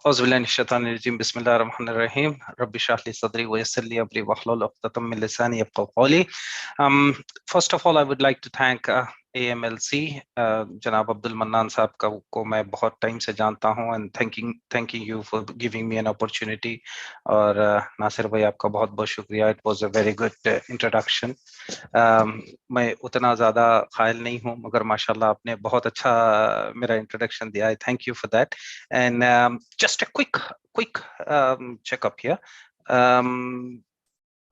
औज़ुबिल्लाहिमिनश्शैतानिर्रजीम बिस्मिल्लाहिर्रहमानिर्रहीम रब्बि इश्रह ली सदरी व यस्सिर ली अमरी वहलुल उक़दतम मिन लिसानी यफ़क़हू क़ौली. First of all, I would like to thank AMLC, जनाब अब्दुल मन्नान साहब को मैं बहुत टाइम से जानता हूं, and thanking you for giving me an opportunity. और नासिर भाई आपका बहुत बहुत शुक्रिया. It was a very good introduction. मैं उतना ज़्यादा क़ाइल नहीं हूँ, मगर माशाल्लाह आपने बहुत अच्छा मेरा इंट्रोडक्शन दिया. I thank you for that. And just a quick checkup here. Am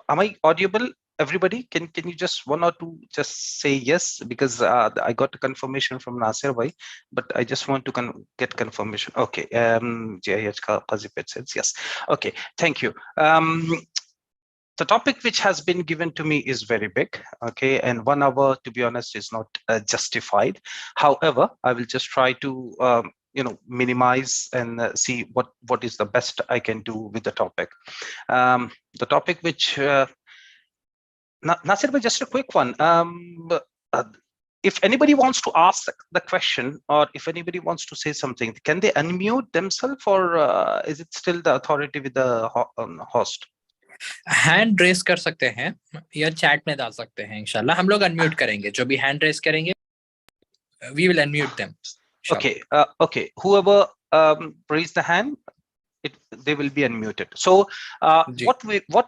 I audible? Everybody, can you just one or two just say yes, because I got a confirmation from Nasir bhai, but I just want to get confirmation. Okay. JIH Qazipet says yes. Okay, thank you. The topic which has been given to me is very big, okay, and 1 hour, to be honest, is not justified. However, I will just try to minimize and see what is the best I can do with the topic. The topic which Nasir, just a quick one. If anybody wants to ask the question, or if anybody wants to say something, can they unmute themselves, or is it still the authority with the host? Hand raise कर सकते हैं या chat में डाल सकते हैं. इंशाल्लाह हम लोग अनम्यूट करेंगे. जो भी हैंड रेस करेंगे, we will unmute them. Okay. Whoever raise the hand, they will be unmuted. So what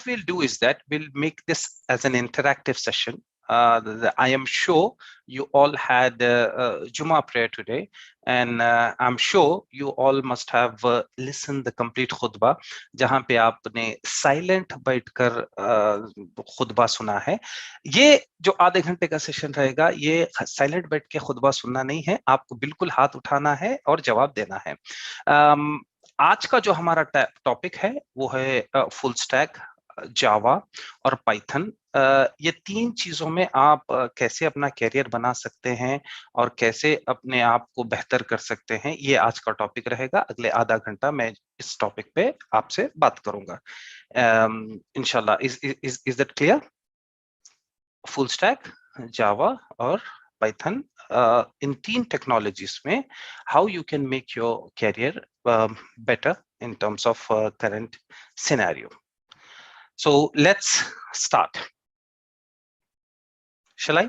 we'll do is that we'll make this as an interactive session. I am sure you all had Jummah prayer today, and I'm sure you all must have listened the complete khutbah, जहाँ पे आपने silent बैठकर खुतबा सुना है. ये जो आधे घंटे का सेशन रहेगा, ये silent बैठ के खुतबा सुनना नहीं है, आपको बिल्कुल हाथ उठाना है और जवाब देना है. आज का जो हमारा टॉपिक है वो है फुल स्टैक, जावा और पाइथन. ये 3 चीजों में आप कैसे अपना कैरियर बना सकते हैं और कैसे अपने आप को बेहतर कर सकते हैं, ये आज का टॉपिक रहेगा. अगले आधा घंटा मैं इस टॉपिक पे आपसे बात करूंगा इंशाल्लाह. Is that clear? Full stack, Java और पाइथन, in 3 technologies में how you can make your career better in terms of current scenario. So let's start. Shall I?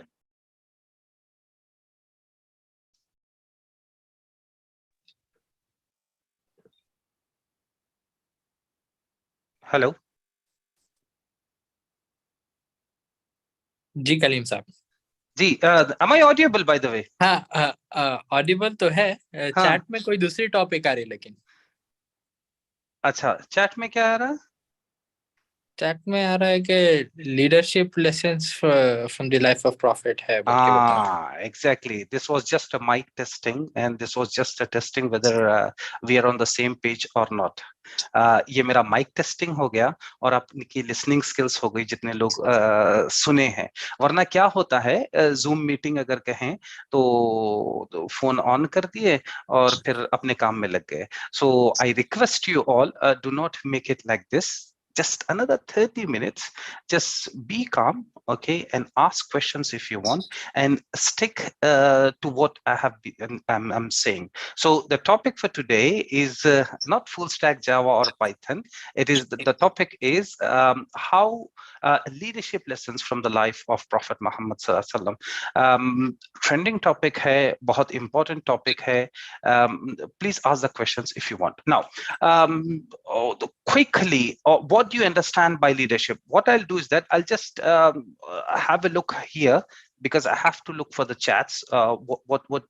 Hello. जी कलीम साहब. जी, am I audible by the way? हाँ, Audible तो है. Chat में कोई दूसरी topic आ रही, लेकिन अच्छा, चैट में क्या आ रहा है? चैट में आ रहा है कि leadership lessons from the life of profit है. Exactly. This was just a mic testing, and this was just a testing whether we are on the same page or not. ये मेरा माइक टेस्टिंग हो गया और आपकी listening skills हो गई जितने लोग सुने हैं. वरना क्या होता है, जूम मीटिंग अगर कहें तो फोन ऑन कर दिए और फिर अपने काम में लग गए. So I request you all, do not make it like this. Just another 30 minutes, just be calm, okay, and ask questions if you want, and stick to what I'm saying. So the topic for today is not full stack Java or Python. It is the topic is how leadership lessons from the life of Prophet Muhammad sallallahu alaihi wasallam. Trending topic hai, bahut important topic hai. Please ask the questions if you want. Now, quickly, what do you understand by leadership? What I'll do is that I'll just have a look here, because I have to look for the chats, what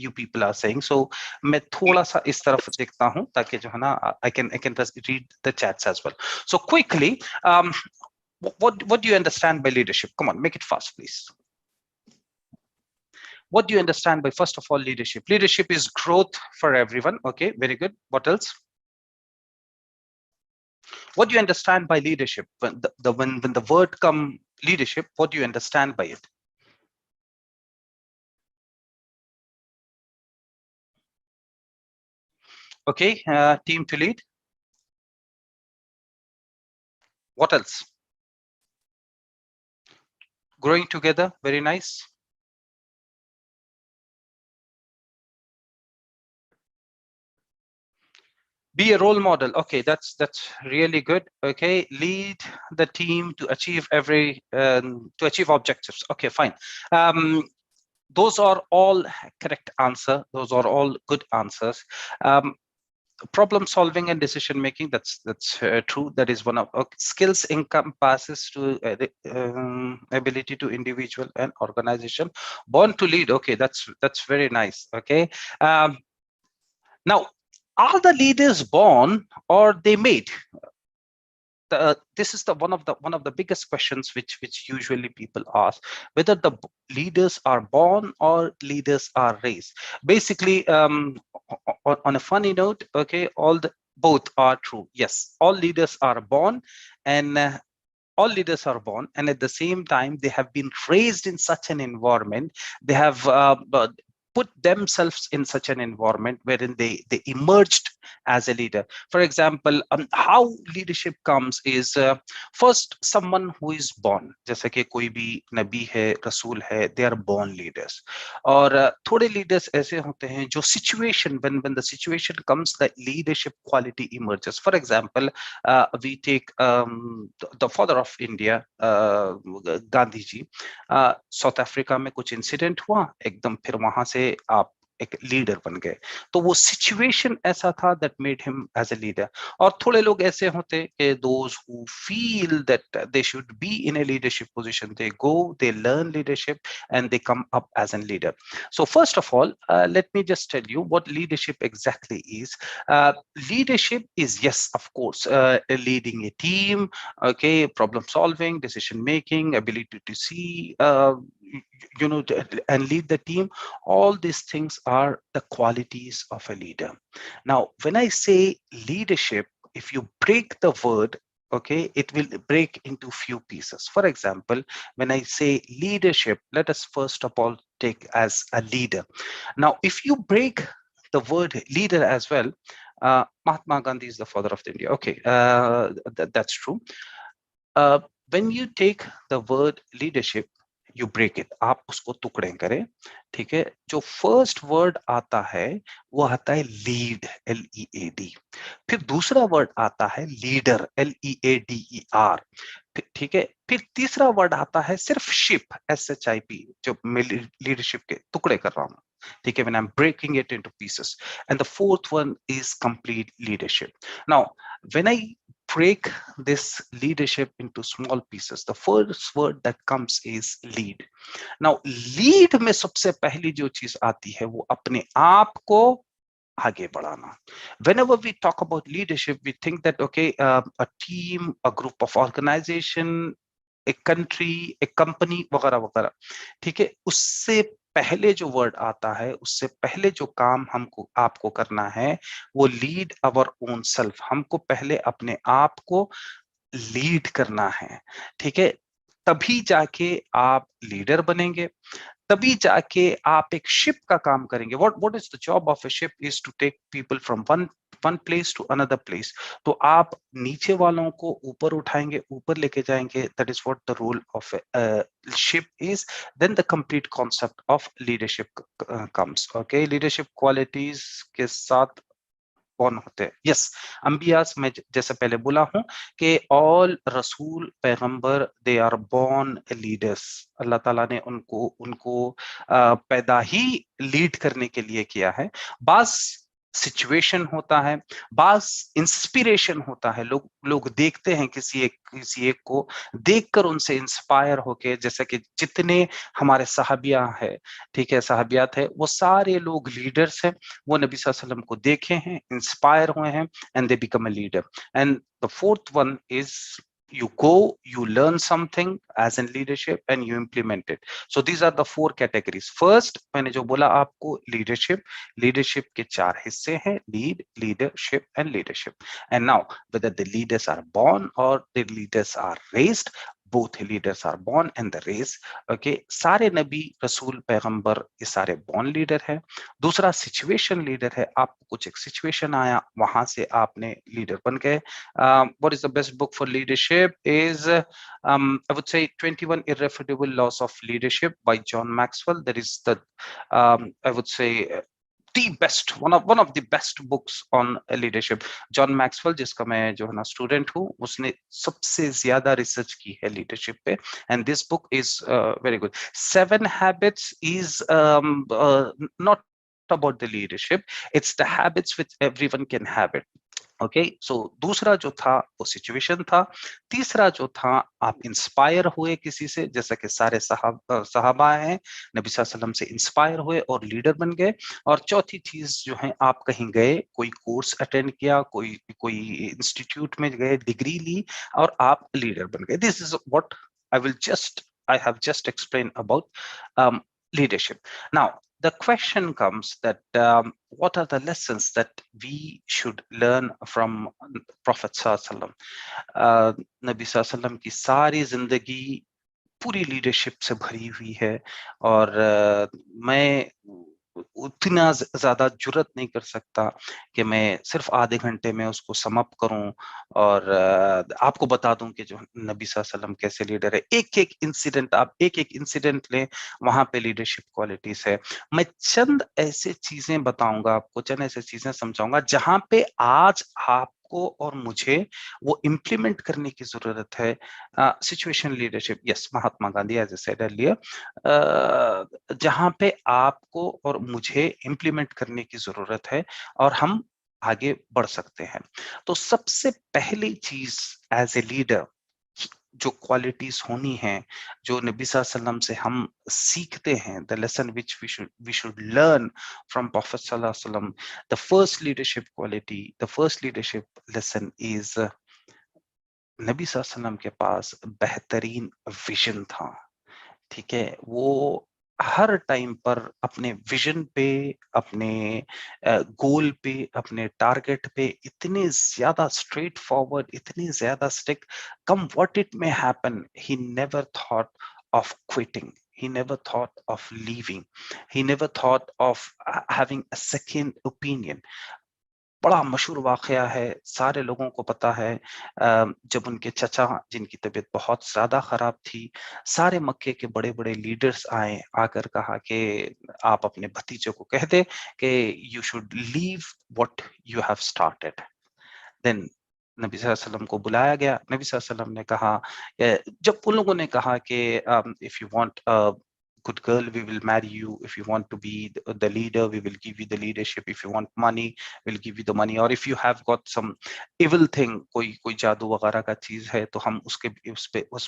you people are saying. So मैं थोड़ा सा इस तरफ देखता हूँ ताकि जो है ना I can just read the chats as well. So quickly, what do you understand by leadership? Come on, make it fast, please. What do you understand by, first of all, leadership? Leadership is growth for everyone. Okay, very good. What else? What do you understand by leadership? When the word come leadership, what do you understand by it? Okay, team to lead. What else? Growing together, very nice. Be a role model. Okay, that's really good. Okay, lead the team to achieve objectives. Okay, fine. Those are all correct answer. Those are all good answers. Problem solving and decision making, that's true. That is one of skills encompasses to the ability to individual and organization. Born to lead. Okay, that's very nice. Okay, now, are the leaders born or they made? This is one of the biggest questions which usually people ask, whether the leaders are born or leaders are raised. Basically, on a funny note, okay, both are true. Yes, all leaders are born, and all leaders are born, and at the same time they have been raised in such an environment. They have put themselves in such an environment wherein they emerged as a leader. For example, how leadership comes is first, someone who is born, जैसे कि कोई भी नबी है, रसूल है, they are born leaders. और थोड़े leaders ऐसे होते हैं जो situation, when the situation comes, the leadership quality emerges. For example, we take the father of India, Gandhi ji. South Africa में कुछ इंसिडेंट हुआ एकदम, फिर वहां से आप एक लीडर बन गए. तो वो सिचुएशन ऐसा था that made him as a leader. और थोड़े लोग ऐसे होते कि those who feel that they should be in a leadership position, they go, they learn leadership and they come up as an leader. So first of all, let me just tell you what leadership exactly is. Leadership is, yes, of course, leading a team, okay, problem solving, decision making, ability to see, and lead the team. All these things are the qualities of a leader. Now, when I say leadership, if you break the word, okay, it will break into few pieces. For example, when I say leadership, let us first of all take as a leader. Now, if you break the word leader as well, Mahatma Gandhi is the father of India. Okay, that's true. When you take the word leadership, you break it. आप उसको टुकड़े करें, ठीक है. जो first word आता है वो आता है लीड, LEAD. फिर दूसरा वर्ड आता है लीडर, LEADER. ठीक है. फिर तीसरा वर्ड आता है सिर्फ शिप, SHIP, जो मैं लीडरशिप के टुकड़े कर रहा हूँ, ठीक है, when I'm breaking it into pieces. And the fourth one is complete leadership. Now, when I break this leadership into small pieces, the first word that comes is lead. Now, lead में सबसे पहली जो चीज आती है वो अपने आप को आगे बढ़ाना. Whenever we talk about leadership, we think that, okay, a team, a group of organization, a country, a company, वगैरह वगैरह, ठीक है. उससे पहले जो वर्ड आता है, उससे पहले जो काम हमको आपको करना है वो लीड अवर ओन सेल्फ. हमको पहले अपने आप को लीड करना है, ठीक है. तभी जाके आप लीडर बनेंगे, तभी जाके आप एक शिप का काम करेंगे. what is the job of a ship is to take people from one place to another place. तो आप नीचे वालों को ऊपर उठाएंगे, ऊपर लेके जाएंगे. That is what the role of a ship is. Then the complete concept of leadership comes. Okay, leadership qualities के साथ कौन होते हैं? यस, अंबियास में जैसे पहले बोला हूं कि ऑल रसूल पैगंबर दे आर बॉर्न लीडर्स. अल्लाह ताला ने उनको पैदा ही लीड करने के लिए किया है. बास सिचुएशन होता है, बास इंस्पिरेशन होता है. लोग देखते हैं किसी एक को देखकर उनसे इंस्पायर होके, जैसे कि जितने हमारे सहाबिया है, ठीक है, सहाबियात है, वो सारे लोग लीडर्स हैं. वो नबी सल्लल्लाहु अलैहि वसल्लम को देखे हैं, इंस्पायर हुए हैं, and they become a leader. And the fourth one is you go, you learn something as in leadership and you implement it. So these are the four categories. First, मैंने जो बोला आपको, leadership के चार हिस्से हैं: lead, leadership and leadership. And now, whether the leaders are born or the leaders are raised, both leaders are born and the raised. Okay, सारे नबी रसूल पैगंबर ये सारे born leader हैं. दूसरा situation leader है, आपको कुछ एक situation आया, वहां से आपने leader बन गए. What is the best book for leadership is I would say 21 Irrefutable Laws of Leadership by John Maxwell. That is the I would say one of the best books on leadership. John Maxwell, जिसका मैं जो है ना student हूँ, उसने सबसे ज्यादा research की है लीडरशिप पे, and this book is very good. 7 habits is not about the leadership, it's the habits which everyone can have it. Okay, so दूसरा जो था वो सिचुएशन था। तीसरा जो था, आप इंस्पायर हुए किसी से, जैसा कि सारे सहाबा हैं, नबी सल्लल्लाहु अलैहि वसल्लम से इंस्पायर हुए और लीडर बन गए। और चौथी चीज जो है, आप कहीं गए, कोई कोर्स अटेंड किया, कोई इंस्टीट्यूट में गए, डिग्री ली और आप लीडर बन गए। This is what I have just explained about leadership. Now, the question comes that what are the lessons that we should learn from Prophet Sallallahu Alaihi Wasallam? नबी सल्लल्लाहु अलैहि वसल्लम की सारी जिंदगी पूरी लीडरशिप से भरी हुई है, और मैं उतना ज्यादा जुर्रत नहीं कर सकता कि मैं सिर्फ आधे घंटे में उसको समअप करूं और आपको बता दूं कि जो नबी सल्लल्लाहु अलैहि वसल्लम कैसे लीडर है। एक एक इंसिडेंट, आप एक एक इंसिडेंट लें, वहां पे लीडरशिप क्वालिटीज है। मैं चंद ऐसे चीजें बताऊंगा आपको, चंद ऐसे चीजें समझाऊंगा जहां पे आज आपको और मुझे वो इम्प्लीमेंट करने की जरूरत है। Situation leadership, yes, Mahatma Gandhi, as I said earlier, जहां पे आपको और मुझे इम्प्लीमेंट करने की जरूरत है और हम आगे बढ़ सकते हैं। तो सबसे पहली चीज एज ए लीडर, जो क्वालिटीज होनी है, जो नबी सल्लल्लाहु अलैहि वसल्लम से हम सीखते हैं, the lesson which we should learn from prophet सल्लल्लाहु अलैहि वसल्लम, the first leadership quality, the first leadership lesson is, नबी सल्लल्लाहु अलैहि वसल्लम के पास बेहतरीन विजन था। ठीक है, वो हर टाइम पर अपने विजन पे, अपने गोल पे, अपने टारगेट पे इतने ज्यादा स्ट्रेट फॉरवर्ड, इतने ज्यादा stick, come what it may happen, he never thought of quitting, he never thought of leaving, he never thought of having a second opinion. बड़ा मशहूर वाकया है, सारे लोगों को पता है, जब उनके चचा, जिनकी तबीयत बहुत ज्यादा खराब थी, सारे मक्के के बड़े बड़े लीडर्स आए, आकर कहा कि आप अपने भतीजे को कह दे कि you should leave what you have started. Then नबी सल्लल्लाहु अलैहि वसल्लम को बुलाया गया। नबी सल्लल्लाहु अलैहि वसल्लम ने कहा, जब उन लोगों ने कहा कि if you want good girl, we will marry you. If you want to be the leader, we will give you the leadership. If you want money, we'll give you the money. Or if you have got some evil thing, कोई जादू वगैरह का चीज है, तो हम उस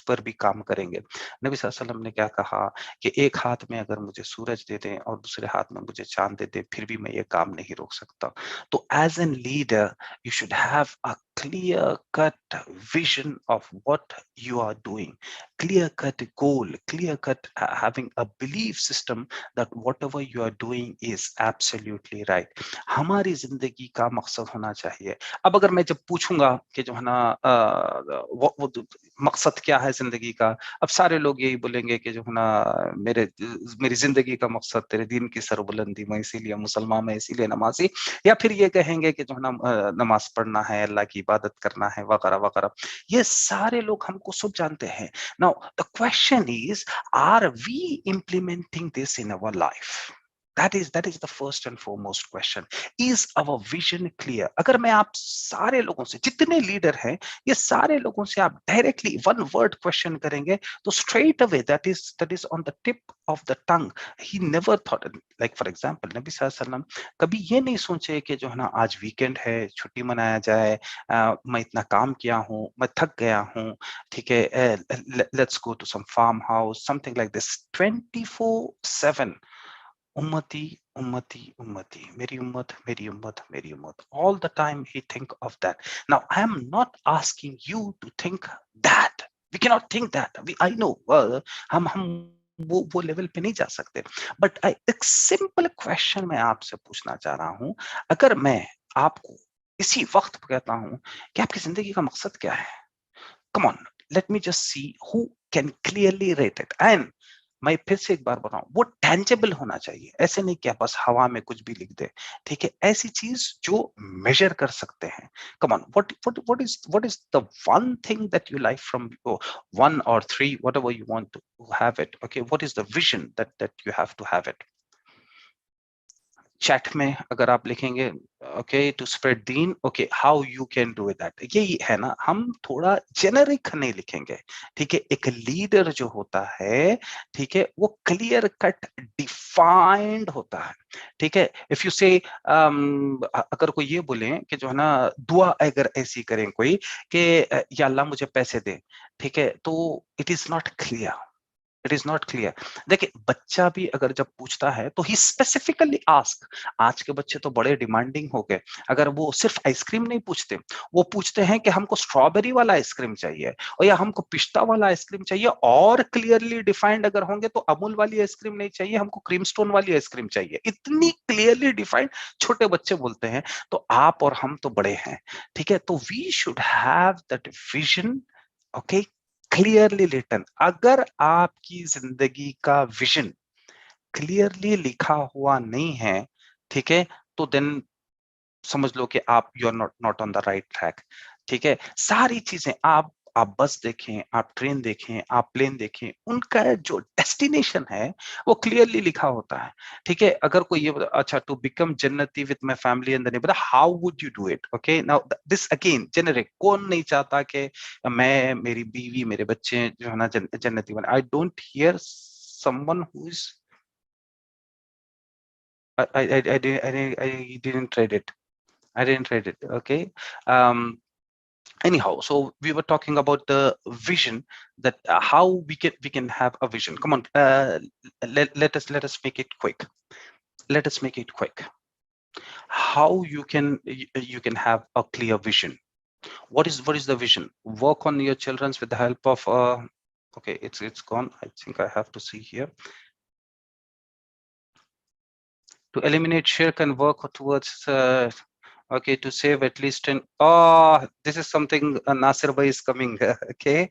पर भी काम करेंगे। नबी सल्लल्लाहु अलैहि वसल्लम ने क्या कहा कि एक हाथ में अगर मुझे सूरज दे दें और दूसरे हाथ में मुझे चांद दे दें, फिर भी मैं ये काम नहीं रोक सकता। तो as an leader, you should have a clear-cut vision of what you are doing, clear-cut goal, clear-cut having a belief system that whatever you are doing is absolutely right. हमारी जिंदगी का मकसद होना चाहिए। अब अगर मैं जब पूछूंगा कि जो है ना वो मकसद क्या है जिंदगी का, अब सारे लोग यही बोलेंगे कि जो है ना मेरी जिंदगी का मकसद तेरे दीन की सरबुलंदी, मैं इसीलिए मुसलमान, मैं इसीलिए नमाजी, या फिर ये कहेंगे कि जो है ना नमाज पढ़ना है, अल्लाह की इबादत करना है, वगैरह वगैरह। ये सारे लोग हमको सब जानते हैं। Now the question is, are we implementing this in our life? That is the first and foremost question. Is our vision clear? अगर मैं आप सारे लोगों से, जितने लीडर हैं, ये सारे लोगों से आप डायरेक्टली वन वर्ड क्वेश्चन करेंगे, तो straight away that is on the tip of the tongue. He never thought, like for example, नबी सल्लल्लाहु अलैहि वसल्लम कभी ये नहीं सोचे कि जो है ना आज वीकेंड है, छुट्टी मनाया जाए, मैं इतना काम किया हूँ, मैं थक गया हूँ, ठीक है, let's go to some farmhouse, something like this. 24/7 ummati, ummati, ummati, meri ummat, meri ummat, meri ummat. All the time he think of that. Now I am not asking you to think that. We cannot think that. I know हम वो level पे नहीं जा सकते, but एक simple question मैं आपसे पूछना चाह रहा हूं। अगर मैं आपको इसी वक्त कहता हूं कि आपकी जिंदगी का मकसद क्या है, come on, let me just see who can clearly rate it. And मैं फिर से एक बार बताऊं, वो टेंजेबल होना चाहिए, ऐसे नहीं कि आप बस हवा में कुछ भी लिख दे, ठीक है, ऐसी चीज जो मेजर कर सकते हैं। Come on, what is the one thing that you like from 1 or 3, whatever you want to have it, okay? What is the vision that you have to have it? Chat में अगर आप लिखेंगे okay to spread Deen, okay how you can do that, यही है ना, हम थोड़ा generic नहीं लिखेंगे, ठीक है। एक लीडर जो होता है, ठीक है, वो क्लियर कट डिफाइंड होता है, ठीक है। इफ यू से अगर कोई ये बोले कि जो है ना दुआ अगर ऐसी करें कोई कि या अल्लाह मुझे पैसे दे, ठीक है, तो it is not clear, it is not clear. देखिए बच्चा भी अगर जब पूछता है तो ही स्पेसिफिकली आस्क, आज के बच्चे तो बड़े डिमांडिंग हो गए, अगर वो सिर्फ आइसक्रीम नहीं पूछते, वो पूछते हैं कि हमको स्ट्रॉबेरी वाला आइसक्रीम चाहिए और या हमको पिस्ता वाला आइसक्रीम चाहिए, और क्लियरली डिफाइंड अगर होंगे तो अमूल वाली आइसक्रीम नहीं चाहिए, हमको क्रीम स्टोन वाली आइसक्रीम चाहिए, इतनी क्लियरली डिफाइंड छोटे बच्चे बोलते हैं। तो आप और हम तो बड़े हैं, ठीक है, तो we should have that vision, okay, clearly written. अगर आपकी जिंदगी का विजन क्लियरली लिखा हुआ नहीं है, ठीक है, तो देन समझ लो कि आप you are not not on the right track, ठीक है। सारी चीजें आप बस देखें, आप ट्रेन देखें, आप प्लेन देखें, उनका जो डेस्टिनेशन है वो क्लियरली लिखा होता है, ठीक है। अगर कोई ये अच्छा टू बिकम जन्नती with my family and then how would you do it, okay now this again generic, कौन नहीं चाहता कि मैं, मेरी बीवी, मेरे बच्चे जो है ना जन्नती बने। I don't hear someone who is I didn't read it. I didn't read it. Okay. Anyhow, so we were talking about the vision, that how we can have a vision. Come on, let us make it quick. Let us make it quick. How you can have a clear vision. What is the vision? Work on your children's with the help of okay, it's gone. I think I have to see here. To eliminate shirk and work towards okay, to save at least 10. Oh, this is something Nasir bhai is coming. Okay.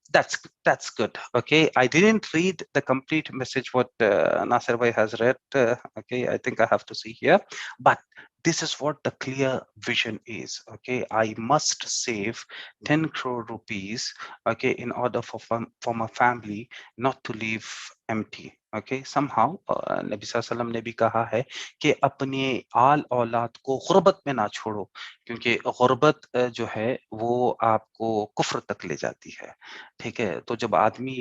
That's good. Okay, I didn't read the complete message what Nasir bhai has read. Okay, I think I have to see here, but this is what the clear vision is. Okay, I must save 10 crore rupees, okay, in order for my family not to live empty. Okay, somehow नबी सल्लल्लाहु ने भी कहा है कि अपने आल औलाद को गुर्बत में ना छोड़ो, क्योंकि गुर्बत जो है वो आपको कुफ्र तक ले जाती है, ठीक है। तो जब आदमी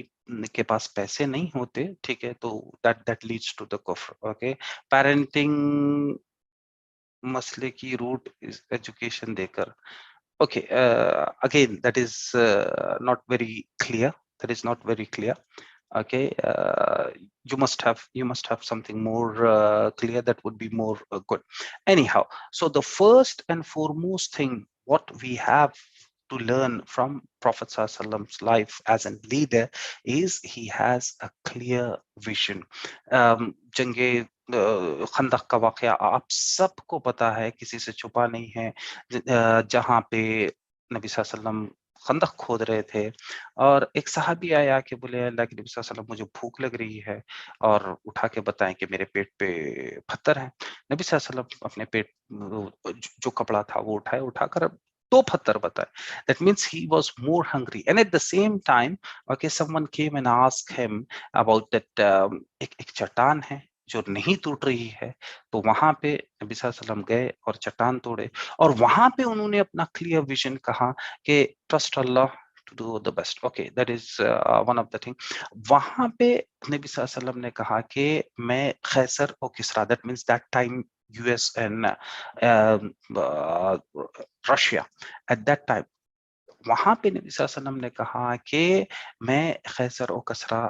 के पास पैसे नहीं होते, ठीक है, तो दैट लीड्स टू द कुफ्र। ओके, पेरेंटिंग मसले की रूट एजुकेशन देकर, okay, again that is not very clear, that is not very clear. Okay, you must have something more clear, that would be more good. Anyhow, so the first and foremost thing what we have to learn from Prophet Sallallahu life as a leader is he has a clear vision. जंगे खंदक का वाकया आप सबको पता है, किसी से छुपा नहीं है, जहां पे नबी सल्लल्लाहु खंदक खोद रहे थे और एक सहाबी आया कि बोले अल्लाह के नबी सल्लल्लाहु मुझे भूख लग रही है और उठा के बताएं कि मेरे पेट पे पत्थर है। नबी सल्लल्लाहु अपने पेट जो कपड़ा था वो उठाकर दो पत्थर बताए। That means he was more hungry, and at the same time, okay, someone came and asked him about that एक चट्टान है जो नहीं टूट रही है, तो वहां पे नबी सल्लल्लाहु गए और चट्टान तोड़े और वहां पे उन्होंने अपना क्लियर विजन कहा कि trust Allah to do the best. Okay, that is one of the thing. वहां पे नबी सल्लल्लाहु ने कहा कि मैं खैसर और Keesara, that means that time US and Russia at that time, वहां पे नबी सल्लल्लाहु ने कहा कि मैं खैसर और कसरा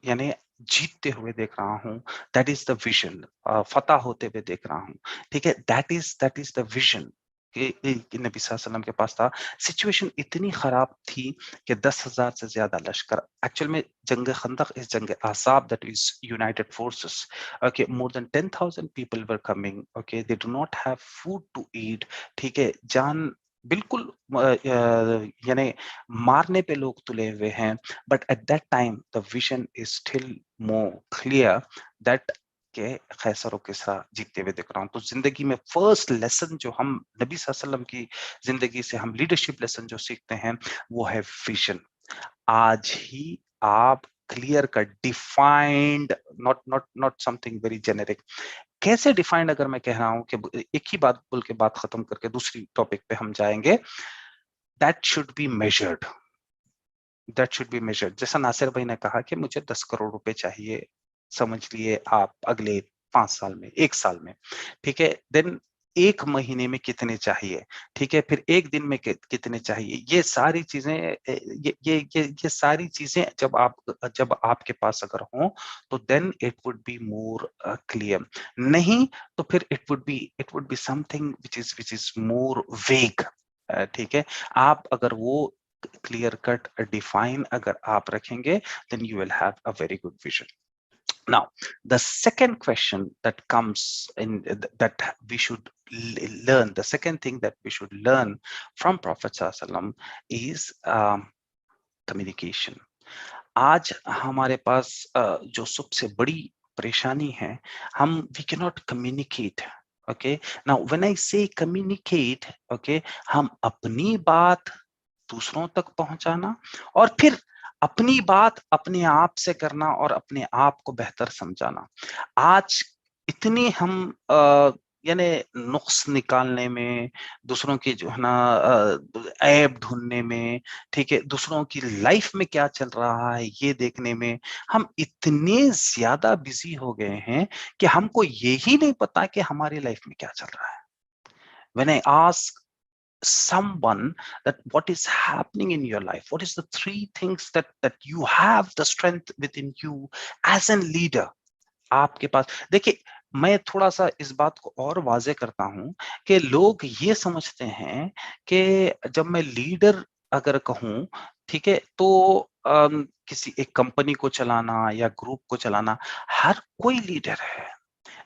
यानी जीतते हुए देख रहा हूँ, दैट इज द विजन, फतह होते हुए देख रहा हूँ, ठीक है। दैट इज द विजन कि नबी सल्लल्लाहु के पास था। सिचुएशन इतनी खराब थी कि 10,000 से ज्यादा लश्कर, एक्चुअल में जंग खंदक इस जंग आसाब, that is united forces, okay, more than 10,000 people were coming, okay, they do not have food to eat, ठीक है, जान बिल्कुल यानी मारने पे लोग तुले हुए हैं, but at that time the vision is still more clear that के खैसर और किसरा जीतते हुए दिख रहा हूं। तो जिंदगी में फर्स्ट लेसन जो हम नबी सल्लल्लाहु की जिंदगी से हम लीडरशिप लेसन जो सीखते हैं वो है विजन। आज ही आप clear cut, defined, not something very generic. कैसे डिफाइंड अगर मैं कह रहा हूं कि एक ही बात बोल के बात खत्म करके दूसरी टॉपिक पे हम जाएंगे, that should be measured, that should be measured. जैसा नासिर भाई ने कहा कि मुझे 10 करोड़ रुपए चाहिए, समझ लिए आप अगले 5 साल में, 1 साल में, ठीक है, देन 1 महीने में कितने चाहिए, ठीक है, फिर 1 दिन में कितने चाहिए, ये सारी चीजें, ये सारी चीजें जब आपके पास अगर हो तो then it would be more clear. नहीं तो फिर it would be something which is more vague, ठीक है। आप अगर वो clear cut define अगर आप रखेंगे, then you will have a very good vision. Now, the second question that comes in, that we should learn, the second thing that we should learn from Prophet Sallallahu Alaihi Wasallam is communication. आज हमारे पास जो सबसे बड़ी परेशानी है, हम we cannot communicate. Okay, now when I say communicate, okay, हम अपनी बात दूसरों तक पहुंचाना और फिर अपनी बात अपने आप से करना और अपने आप को बेहतर समझाना। आज इतनी हम यानी नुक्स निकालने में, दूसरों की जो है ना ऐब ढूंढने में, ठीक है, दूसरों की लाइफ में क्या चल रहा है ये देखने में, हम इतने ज्यादा बिजी हो गए हैं कि हमको यही नहीं पता कि हमारी लाइफ में क्या चल रहा है। When I ask someone that what is happening in your life, what is the 3 things that you have the strength within you as a leader, आपके पास देखिए, मैं थोड़ा सा इस बात को और वाजे करता हूं कि लोग ये समझते हैं कि जब मैं लीडर अगर कहूं, ठीक है, तो किसी एक कंपनी को चलाना या ग्रुप को चलाना, हर कोई लीडर है।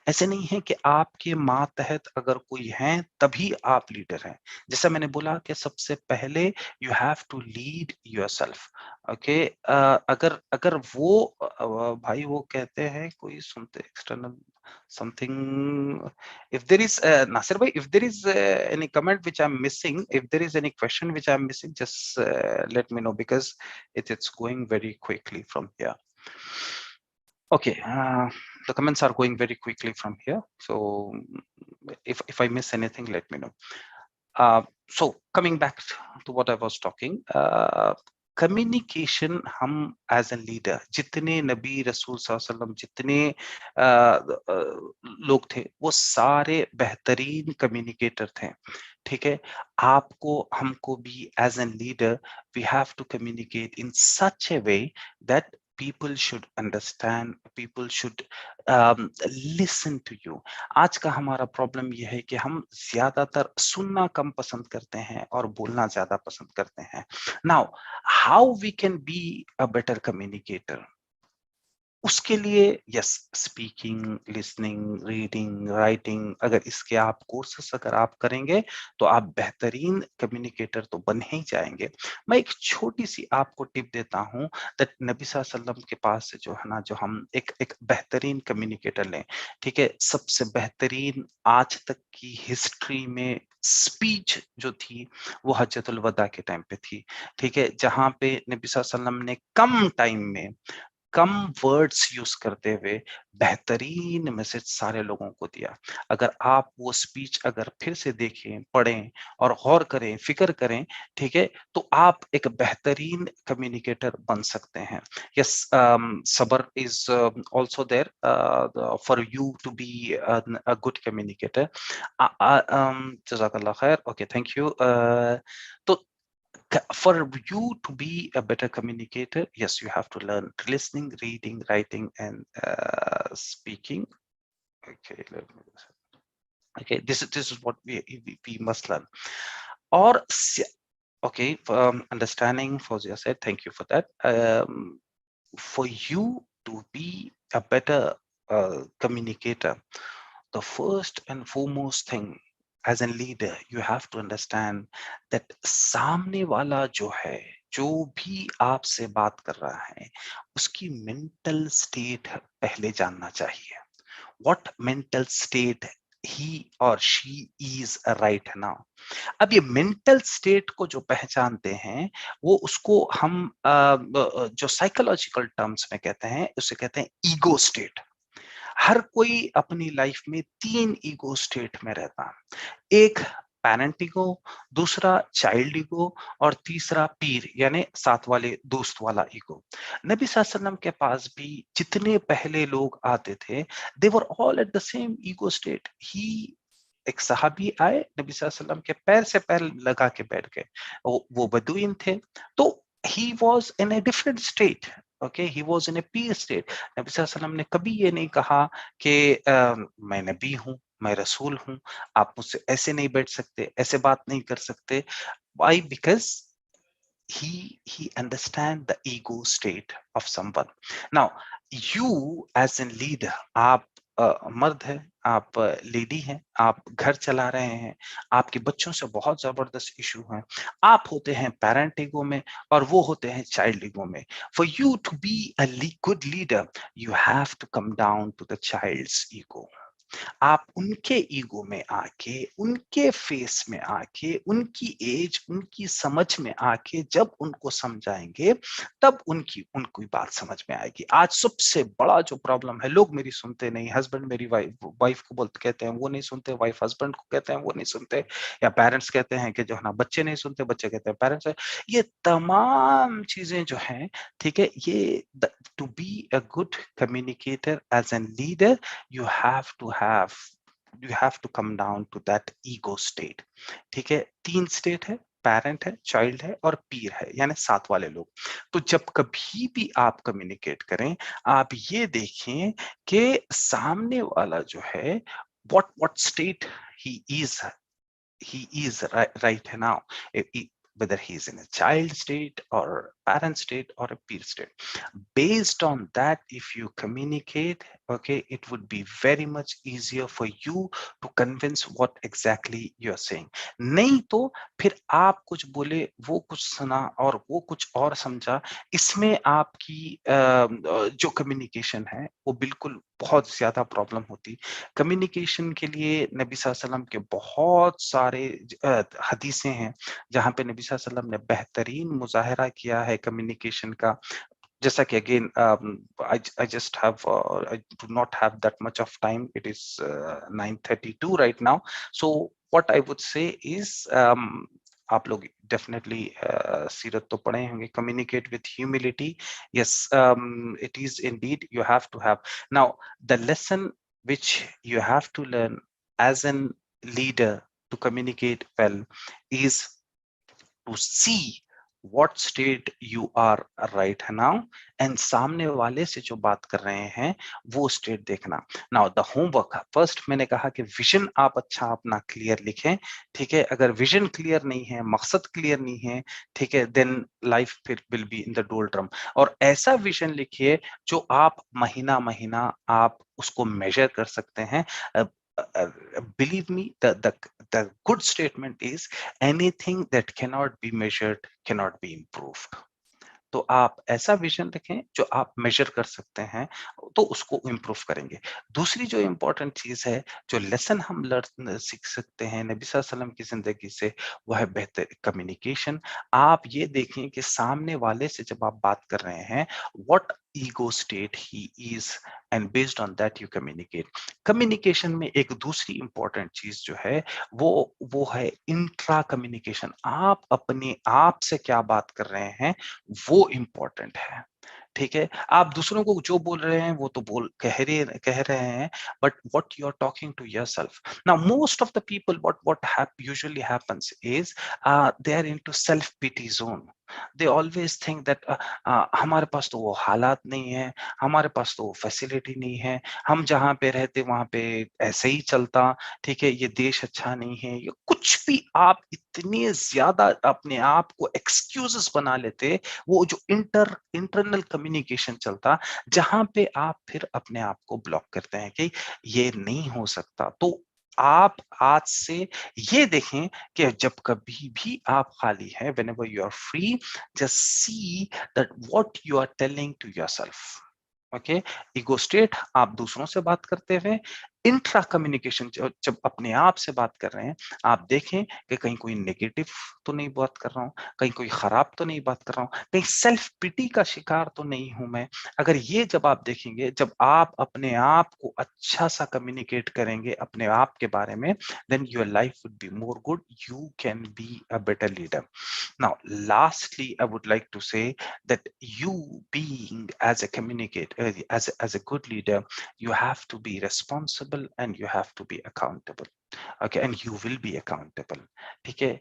ऐसे नहीं है कि आपके मातहत अगर कोई है तभी आप लीडर हैं। जैसा मैंने बोला कि सबसे पहले you have to lead yourself. Okay, अगर अगर वो भाई वो कहते हैं कोई सुनते external something, if there is Nasir bhai, if there is any comment which I'm missing, if there is any question which I'm missing, just let me know, because it's going very quickly from here. Okay, the comments are going very quickly from here, so if I miss anything, let me know. So coming back to what I was talking, communication, हम as a leader, जितने नबी रसूल सल्लल्लाहु अलैहि वसल्लम, जितने लोग थे, वो सारे बेहतरीन कम्युनिकेटर थे, ठीक है। आपको हमको भी as an leader we have to communicate in such a way that people should understand, people should listen to you. आज का हमारा प्रॉब्लम यह है कि हम ज्यादातर सुनना कम पसंद करते हैं और बोलना ज्यादा पसंद करते हैं। Now, how we can be a better communicator? उसके लिए yes, speaking, listening, reading, writing, अगर इसके आप कोर्सेस अगर आप करेंगे तो आप बेहतरीन कम्युनिकेटर तो बन ही जाएंगे। मैं एक छोटी सी आपको टिप देता हूं दैट नबी सल्लल्लाहु अलैहि वसल्लम के पास से जो है ना, जो हम एक बेहतरीन कम्युनिकेटर लें, ठीक है, सबसे बेहतरीन आज तक की हिस्ट्री में स्पीच जो थी वो हज्जतुल वदा के टाइम पे थी, ठीक है, जहां पे नबी सल्लल्लाहु अलैहि वसल्लम ने कम टाइम में कम वर्ड्स यूज करते हुए बेहतरीन मैसेज सारे लोगों को दिया। अगर आप वो स्पीच अगर फिर से देखें, पढ़ें और गौर करें, फिक्र करें, ठीक है, तो आप एक बेहतरीन कम्युनिकेटर बन सकते हैं। यस, सबर is also there for you to be a good communicator. जज़ाकल्लाह खैर, ओके, थैंक यू। तो for you to be a better communicator, yes, you have to learn listening, reading, writing, and speaking. Okay, okay, this is what we must learn. Or okay, understanding, Fawzia said, thank you for that. For you to be a better communicator, the first and foremost thing as a leader, you have to understand that सामने वाला जो है, जो भी आपसे बात कर रहा है, उसकी mental state पहले जानना चाहिए। What mental state he or she is right now. अब ये मेंटल स्टेट को जो पहचानते हैं वो उसको हम जो साइकोलॉजिकल टर्म्स में कहते हैं उसे कहते हैं ईगो स्टेट। हर कोई अपनी लाइफ में 3 ईगो स्टेट में रहता है। एक पैरेंट ईगो, दूसरा चाइल्ड ईगो और तीसरा पीर यानी साथ वाले दोस्त वाला ईगो। नबी सल्लल्लाहु अलैहि वसल्लम के पास भी जितने पहले लोग आते थे, they were all at the same ego state. He एक सहाबी आए, नबी सल्लल्लाहु अलैहि वसल्लम के पैर से पैर लगा के बैठ गए। वो बदुइन थे, तो he was in a different state. Okay, he was in a peace state. नबी सल्लल्लाहु अलैहि वसल्लम ने कभी ये नहीं कहा कि मैं नबी हूँ, मैं रसूल हूँ, आप मुझसे ऐसे नहीं बैठ सकते, ऐसे बात नहीं कर सकते। Why? Because he understand the ego state of someone. Now you as a leader, आप मर्द है, आप लेडी हैं, आप घर चला रहे हैं, आपके बच्चों से बहुत जबरदस्त इशू है, आप होते हैं पेरेंट ईगो में और वो होते हैं चाइल्ड ईगो में। For you to be a good leader, you have to come down to the child's ego. आप उनके ईगो में आके, उनके फेस में आके, उनकी एज, उनकी समझ में आके जब उनको समझाएंगे, तब उनकी बात समझ में आएगी। आज सबसे बड़ा जो प्रॉब्लम है, लोग मेरी सुनते नहीं, हस्बैंड मेरी वाइफ को बोलते कहते हैं वो नहीं सुनते, वाइफ हस्बैंड को कहते हैं वो नहीं सुनते, या पेरेंट्स कहते हैं कि जो है ना बच्चे नहीं सुनते, बच्चे कहते हैं पेरेंट्स है। ये तमाम चीजें जो हैं, ठीक है, ये to be a good communicator as an leader, you have to have you have to come down to that ego state। ठीक है, 3 स्टेट है, पेरेंट है, चाइल्ड है और पीर है, यानी साथ वाले लोग। तो जब कभी भी आप कम्युनिकेट करें, आप ये देखें कि सामने वाला जो है what state he is right now, whether he's in a child state or parent state or a peer state. Based on that, if you communicate, okay, it would be very much easier for you to convince what exactly you're saying। नहीं तो फिर आप कुछ बोले, वो कुछ सुना और वो कुछ और समझा, इसमें आपकी जो कम्युनिकेशन है वो बिल्कुल बहुत ज्यादा प्रॉब्लम होती। कम्युनिकेशन के लिए नबी सल्लल्लाहु अलैहि वसल्लम के बहुत सारे हदीसें हैं जहां पे नबी सल्लल्लाहु अलैहि वसल्लम ने बेहतरीन मुजाहरा किया है कम्युनिकेशन का। जैसा कि again I just have I do not have that much of time. It is 9:32 right now. So what I would say is आप लोग डेफिनेटली सीरत तो पढ़े होंगे। Communicate with humility, yes, it is indeed you have to have. Now the lesson which you have to learn as a leader to communicate well is to see what state you are right now and सामने वाले से जो बात कर रहे हैं वो state देखना। नाउ द होमवर्क, फर्स्ट मैंने कहा कि विजन आप अच्छा अपना क्लियर लिखें। ठीक है, अगर विजन क्लियर नहीं है, मकसद क्लियर नहीं है, ठीक है, देन लाइफ फिर will be in the doldrum. और ऐसा विजन लिखिए जो आप महीना महीना आप उसको मेजर कर सकते हैं। Believe me, the good statement is anything that cannot be measured cannot be improved। तो आप ऐसा विजन रखें जो आप मेजर कर सकते हैं, तो उसको इम्प्रूव करेंगे। दूसरी जो इंपॉर्टेंट चीज है, जो लेसन हम सीख सकते हैं नबी सल्लल्लाहु अलैहि वसल्लम की जिंदगी से, वो है बेहतर कम्युनिकेशन। आप ये देखें कि सामने वाले से जब आप बात कर रहे हैं, what ego state he is, and based on that you communicate. Communication में एक दूसरी इंपॉर्टेंट चीज जो है वो है इंट्रा कम्युनिकेशन। आप अपने आप से क्या बात कर रहे हैं वो इंपॉर्टेंट है। ठीक है, आप दूसरों को जो बोल रहे हैं वो तो कह रहे हैं, but what you are talking to yourself. Now most of the people what usually happens is they are into self pity zone. They always think that हमारे पास तो वो हालात नहीं है, हमारे पास तो वो फैसिलिटी नहीं है, हम जहाँ पे रहते वहां पे ऐसे ही चलता। ठीक है, ये देश अच्छा नहीं है, ये कुछ भी आप इतने ज्यादा अपने आप को एक्सक्यूजेस बना लेते। वो जो इंटरनल कम्युनिकेशन चलता, जहां पे आप फिर अपने आप को ब्लॉक करते हैं कि ये नहीं हो सकता। तो आप आज से ये देखें कि जब कभी भी आप खाली हैं, whenever you are free, just see that what you are telling to yourself। Okay, ego state आप दूसरों से बात करते हुए, इंट्रा कम्युनिकेशन, जब अपने आप से बात कर रहे हैं, आप देखें कि कहीं कोई नेगेटिव तो नहीं बात कर रहा हूँ, कहीं कोई खराब तो नहीं बात कर रहा हूँ, कहीं सेल्फ पिटी का शिकार तो नहीं हूं मैं। अगर ये जब आप देखेंगे, जब आप अपने आप को अच्छा सा कम्युनिकेट करेंगे अपने आप के बारे में, then your life would be more good. You can be a better leader. Now, lastly, I would like to say that you being as a communicator, as a good leader, you have to be responsible and you have to be accountable. Okay, and you will be accountable. ठीक है,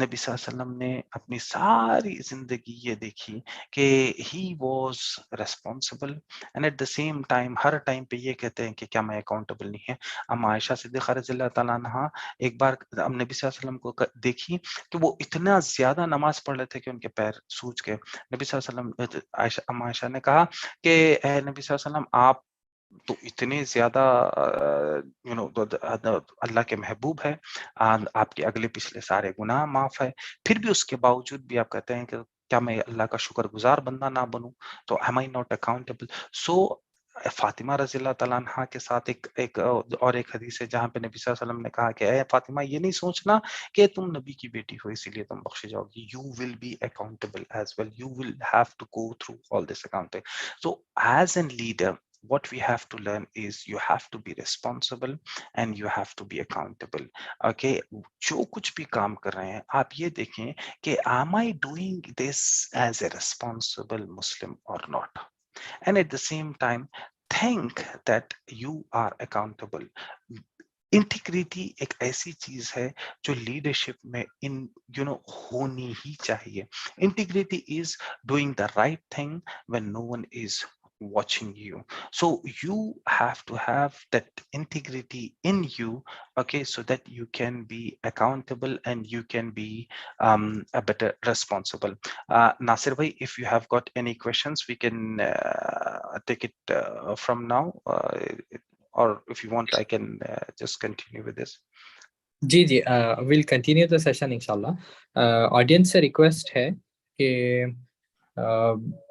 नबी सल्लल्लाहु अलैहि वसल्लम ने अपनी सारी जिंदगी ये देखी कि he was responsible and at the same time her time पे ये कहते हैं कि क्या मैं accountable नहीं है। अम्मा आयशा सिद्दीक़ा रज़ियल्लाहु ताला अन्हा एक बार नबी सल्लल्लाहु अलैहि वसल्लम को देखी कि वो इतना ज्यादा नमाज पढ़ रहे थे कि उनके पैर सूज गए। नबी सल्लल्लाहु अलैहि वसल्लम, अम्मा आयशा ने कहा कि ए नबी सल्लल्लाहु अलैहि वसल्लम, आप तो इतने ज्यादा अल्लाह के महबूब है, आपके अगले पिछले सारे गुनाह माफ है, फिर भी उसके बावजूद भी आप कहते हैं कि क्या मैं अल्लाह का शुक्रगुजार बंदा ना बनूं, तो एम आई नॉट अकाउंटेबल। सो फातिमा रज़ियल्लाहु ताला अन्हा के साथ एक और एक हदीस है जहां पे नबी सल्लल्लाहु अलैहि वसल्लम ने कहा कि ए फातिमा, ये नहीं सोचना कि तुम नबी की बेटी हो इसीलिए तुम बख्शे जाओगी, you will be accountable as well, you will have to go through all this accounting. So as an leader, what we have to learn is you have to be responsible and you have to be accountable. Okay, जो कुछ भी काम कर रहे हैं आप ये देखें कि am I doing this as a responsible Muslim or not, and at the same time think that you are accountable. Integrity एक ऐसी चीज है जो लीडरशिप में होनी ही चाहिए। Integrity is doing the right thing when no one is watching you. So you have to have that integrity in you, okay, so that you can be accountable and you can be a better responsible. Nasir bhai, if you have got any questions, we can take it from now, or if you want I can just continue with this. जी जी, will continue the session इंशाल्लाह। Audience से request है कि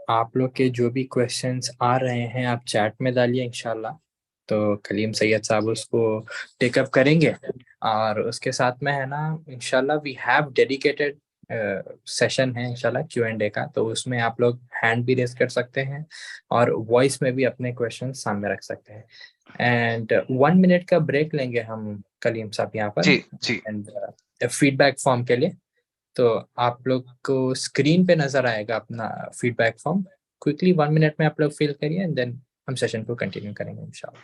आप लोग के जो भी क्वेश्चंस आ रहे हैं आप चैट में डालिए इंशाल्लाह, तो कलीम सैयद साहब उसको टेकअप करेंगे। और उसके साथ में है ना इंशाल्लाह वी हैव डेडिकेटेड सेशन है इंशाल्लाह Q&A का, तो उसमें आप लोग हैंड भी रेज कर सकते हैं और वॉइस में भी अपने क्वेश्चन सामने रख सकते हैं। एंड 1 मिनट का ब्रेक लेंगे हम कलीम साहब यहाँ पर, जी एंड फीडबैक फॉर्म के लिए। तो आप लोग को स्क्रीन पे नजर आएगा अपना फीडबैक फॉर्म, क्विकली 1 मिनट में आप लोग फिल करिए एंड देन हम सेशन को कंटिन्यू करेंगे इंशाल्लाह।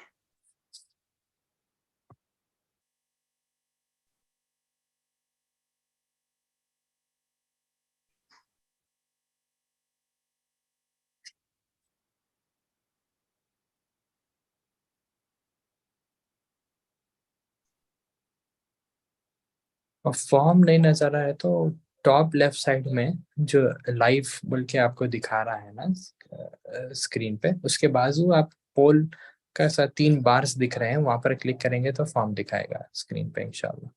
और फॉर्म नहीं नजर आए तो टॉप लेफ्ट साइड में जो लाइव बोल के आपको दिखा रहा है ना स्क्रीन पे, उसके बाजू आप पोल का सा 3 बार्स दिख रहे हैं, वहां पर क्लिक करेंगे तो फॉर्म दिखाएगा स्क्रीन पे इंशाल्लाह।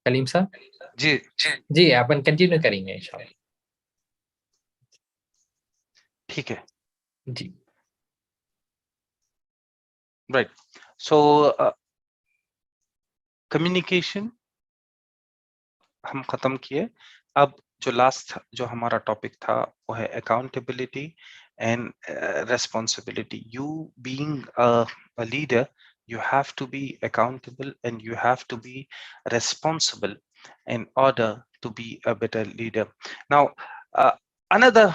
कलीम साहब जी जी, अपन कंटिन्यू करेंगे इंशाल्लाह। ठीक है, जी राइट। सो कम्युनिकेशन हम खत्म किए। अब जो लास्ट जो हमारा टॉपिक था वो है accountability and responsibility. You being a leader, you have to be accountable and you have to be responsible in order to be a better leader. Now, another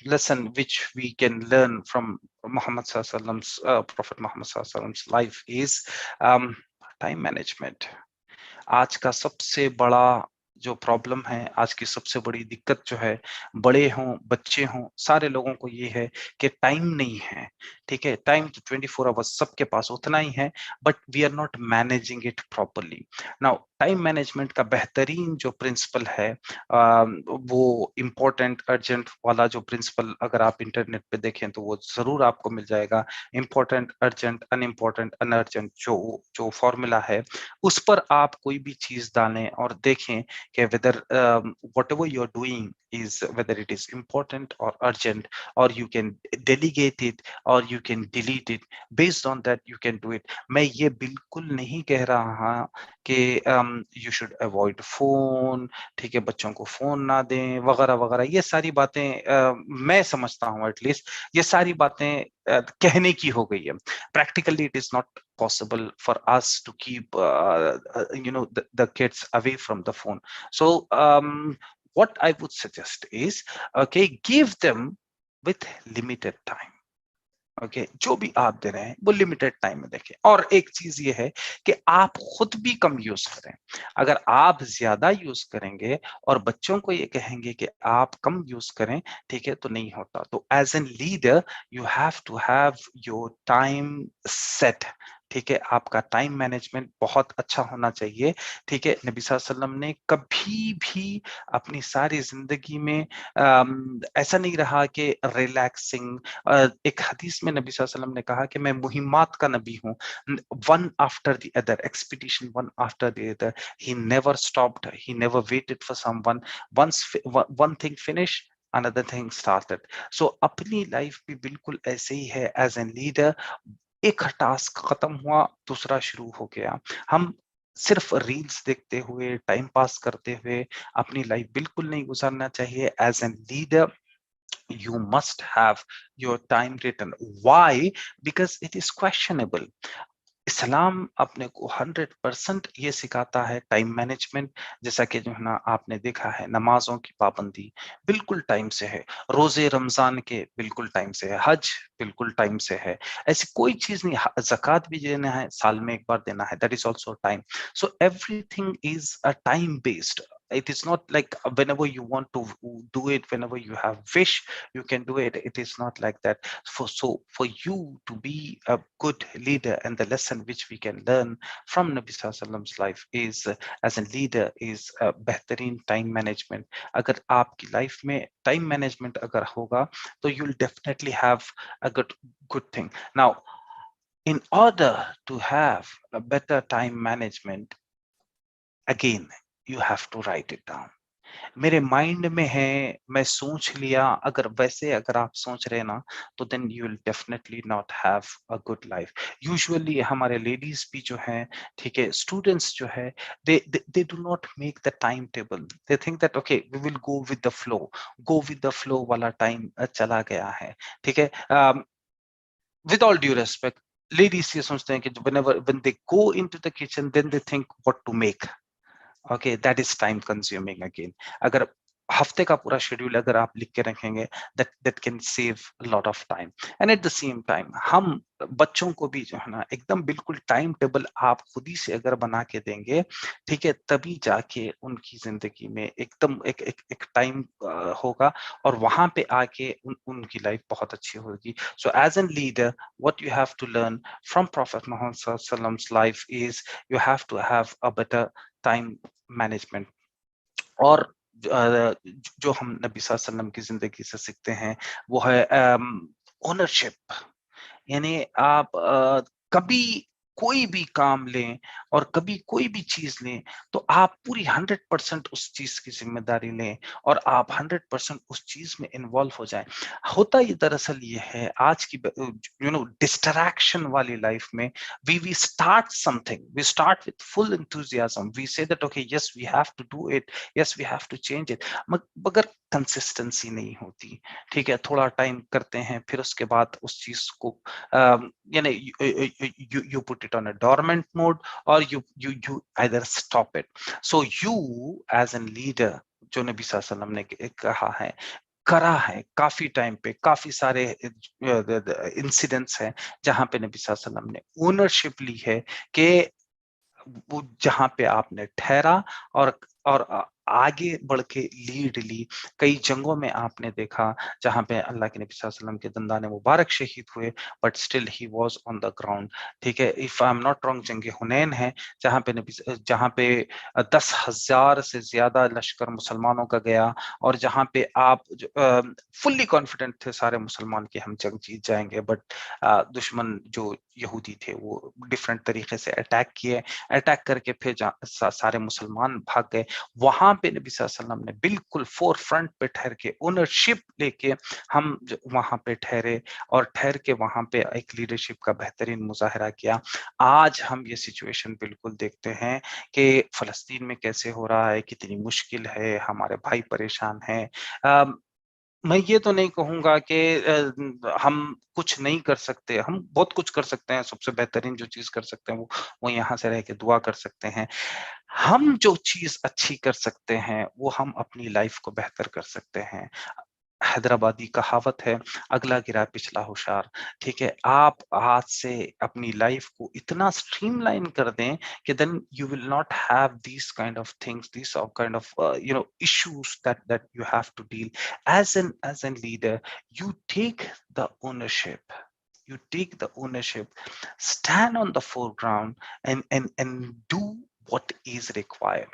lesson which we can learn from Muhammad Sallallahu Alaihi Wasallam's Prophet Muhammad Sallallahu Alaihi Wasallam's life is time management. आज का सबसे बड़ा जो problem है, आज की सबसे बड़ी दिक्कत जो है, बड़े हों बच्चे हों सारे लोगों को ये है कि टाइम नहीं है। ठीक है, टाइम तो 24 आवर्स सबके पास उतना ही है, but we are not managing it properly. Now time management का बेहतरीन जो प्रिंसिपल है, वो इम्पोर्टेंट अर्जेंट वाला जो प्रिंसिपल अगर आप इंटरनेट पे देखें तो वो जरूर आपको मिल जाएगा। इम्पोर्टेंट, अर्जेंट, अनइम्पोर्टेंट, अनअर्जेंट जो जो फॉर्मूला है, उस पर आप कोई भी चीज डालें और देखें कि whether whatever you're doing is whether it is important or urgent, or you can delegate it or you can delete it. Based on that you can do it. मैं ये बिल्कुल नहीं कह रहा कि you should avoid phone, ठीक है, बच्चों को फोन ना दें वगैरह वगैरह, ये सारी बातें मैं समझता हूँ एटलीस्ट ये सारी बातें कहने की हो गई है। Practically it is not possible for us to keep the kids away from the phone. So what I would suggest is, okay, give them with limited time. Okay जो भी आप दे रहे हैं वो लिमिटेड टाइम में देखें। और एक चीज ये है कि आप खुद भी कम यूज करें। अगर आप ज्यादा यूज करेंगे और बच्चों को ये कहेंगे कि आप कम यूज करें, ठीक है, तो नहीं होता। तो as an leader you have to have your time set. ठीक है, आपका टाइम मैनेजमेंट बहुत अच्छा होना चाहिए। ठीक है, नबी सल्लल्लाहु अलैहि वसल्लम ने कभी भी अपनी सारी जिंदगी में ऐसा नहीं रहा कि रिलैक्सिंग। एक हदीस में नबी सल्लल्लाहु अलैहि वसल्लम ने कहा कि मैं मुहिम्मात का नबी हूँ, one after the other, expedition one after the other. He never stopped, he never waited for someone. Once one thing finish, another thing started. So अपनी लाइफ भी बिल्कुल ऐसे ही है। एज एन लीडर एक टास्क खत्म हुआ, दूसरा शुरू हो गया। हम सिर्फ रील्स देखते हुए, टाइम पास करते हुए अपनी लाइफ बिल्कुल नहीं गुजारना चाहिए। As an leader you must have your time written. Why? Because it is questionable. इस्लाम अपने को 100% ये सिखाता है टाइम मैनेजमेंट। जैसा कि जो है ना आपने देखा है, नमाजों की पाबंदी बिल्कुल टाइम से है, रोजे रमजान के बिल्कुल टाइम से है, हज बिल्कुल टाइम से है। ऐसी कोई चीज नहीं, ज़कात भी देना है साल में एक बार देना है, that is also time. So everything is a time based. It is not like whenever you want to do it, whenever you have wish you can do it. It is not like that. For you to be a good leader, and the lesson which we can learn from Nabi Sallallahu Alaihi Wasallam's life is as a leader is बेहतरीन time management. अगर आपकी life में time management अगर होगा तो you'll definitely have a good thing. Now, in order to have a better time management, again you have to write it down. मेरे mind में है, मैं सोच लिया, अगर वैसे अगर आप सोच रहे ना तो then you will definitely not have a good life. Usually हमारे लेडीज भी जो हैं, ठीक है, स्टूडेंट्स जो है, they do not make the time table. They think that okay we will go with the flow. Go with the flow वाला time चला गया है। ठीक है, with all due respect, ladies ये सोचते हैं कि when they go into the kitchen then they think what to make. Okay that is time consuming again. अगर हफ्ते का पूरा शेड्यूल अगर आप लिख के रखेंगे, that can save lot of time. And eight the same time हम बच्चों को भी जो है ना एकदम बिल्कुल टाइम टेबल आप खुद ही से अगर बना के देंगे, ठीक है, तभी जाके उनकी जिंदगी में एकदम एक टाइम होगा और वहां पे आके उनकी लाइफ बहुत अच्छी होगी। So as an leader what you have to learn from Prophet Muhammad Sallallahu Alaihi Wasallam's life is you have to have a better time management. और जो हम नबी सल्लल्लाहु अलैहि वसल्लम की जिंदगी से सीखते हैं वो है ओनरशिप। यानी आप कभी कोई भी काम लें और कभी कोई भी चीज लें तो आप पूरी 100% उस चीज की जिम्मेदारी लें और आप 100% उस चीज में इन्वॉल्व हो जाएं। होता ये दरअसल ये है आज की डिस्ट्रैक्शन वाली लाइफ में, we start something, we start with full enthusiasm, we say that okay yes we have to do it, yes we have to change it, मगर कंसिस्टेंसी नहीं होती। ठीक है, थोड़ा टाइम करते हैं फिर उसके बाद उस चीज को यानी you put it on a dormant mode or you either stop it. So you as a leader, जो नबी सल्लल्लाहु अलैहि वसल्लम ने कहा है, करा है काफी टाइम पे, काफी सारे इंसिडेंट्स हैं जहां पे नबी सल्लल्लाहु अलैहि वसल्लम ने ओनरशिप ली है कि वो जहां पे आपने ठहरा और आगे बढ़ के लीड ली। कई जंगों में आपने देखा जहां पे अल्लाह के नबी सल्लल्लाहु अलैहि वसल्लम के दंदान मुबारक शहीद हुए, but still he was on the ground. ठीक है, if I am not wrong जंग हुनैन है जहां पे 10,000 से ज्यादा लश्कर मुसलमानों का गया और जहां पे आप फुल्ली कॉन्फिडेंट थे सारे मुसलमान कि हम जंग जीत जाएंगे, बट दुश्मन जो यहूदी थे वो डिफरेंट तरीके से अटैक किए, अटैक करके फिर सारे मुसलमान भाग गए। वहां पे नबी सल्लल्लाहु अलैहि वसल्लम ने बिल्कुल फोर फ्रंट पे ठहर के ओनरशिप लेके हम वहां पे ठहरे और ठहर के वहां पे एक लीडरशिप का बेहतरीन मुजाहरा किया। आज हम ये सिचुएशन बिल्कुल देखते हैं कि फलस्तीन में कैसे हो रहा है, कितनी मुश्किल है, हमारे भाई परेशान हैं। मैं ये तो नहीं कहूंगा कि हम कुछ नहीं कर सकते, हम बहुत कुछ कर सकते हैं। सबसे बेहतरीन जो चीज कर सकते हैं वो यहाँ से रह के दुआ कर सकते हैं। हम जो चीज अच्छी कर सकते हैं वो हम अपनी लाइफ को बेहतर कर सकते हैं। हैदराबादी कहावत है, अगला गिरा पिछला होशियार। ठीक है, आप आज से अपनी लाइफ को इतना स्ट्रीमलाइन कर दें कि then you will not have these kind of things, these are kind of issues that you have to deal. As an leader, you take the ownership, stand on the foreground and do what is required.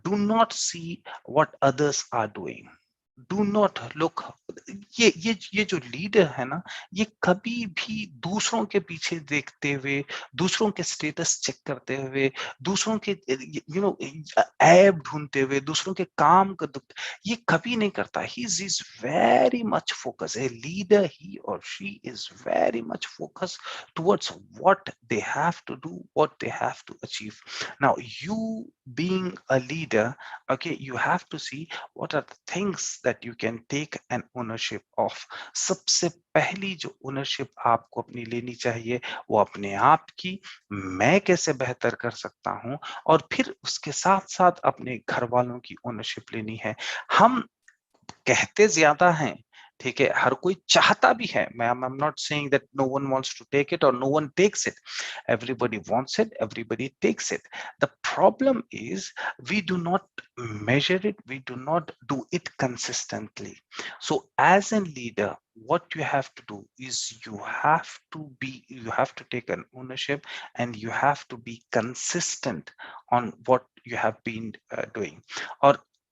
Do not see what others are doing. Do not look, ये जो leader है ना, ये कभी भी दूसरों के पीछे देखते हुए, दूसरों के स्टेटस चेक करते हुए, दूसरों के ऐब ढूंढते हुए, दूसरों के काम कर, ये कभी नहीं करता। He is very much focus, a leader he और she is very much focus towards what they have to do, what they have to achieve. Now you being a leader, okay, you have to see what are the things that you can take an ownership of. सबसे पहली जो ownership आपको अपनी लेनी चाहिए वो अपने आप की, मैं कैसे बेहतर कर सकता हूं, और फिर उसके साथ साथ अपने घर वालों की ओनरशिप लेनी है। हम कहते ज्यादा हैं, ठीक है, हर कोई चाहता भी है। मैं I am not saying that no one wants to take it और no one takes it. Everybody wants it, everybody takes it. The problem is we do not measure it, we do not do it consistently. So as a leader, what you have to do is you have to take an ownership and you have to be consistent on what you have been doing.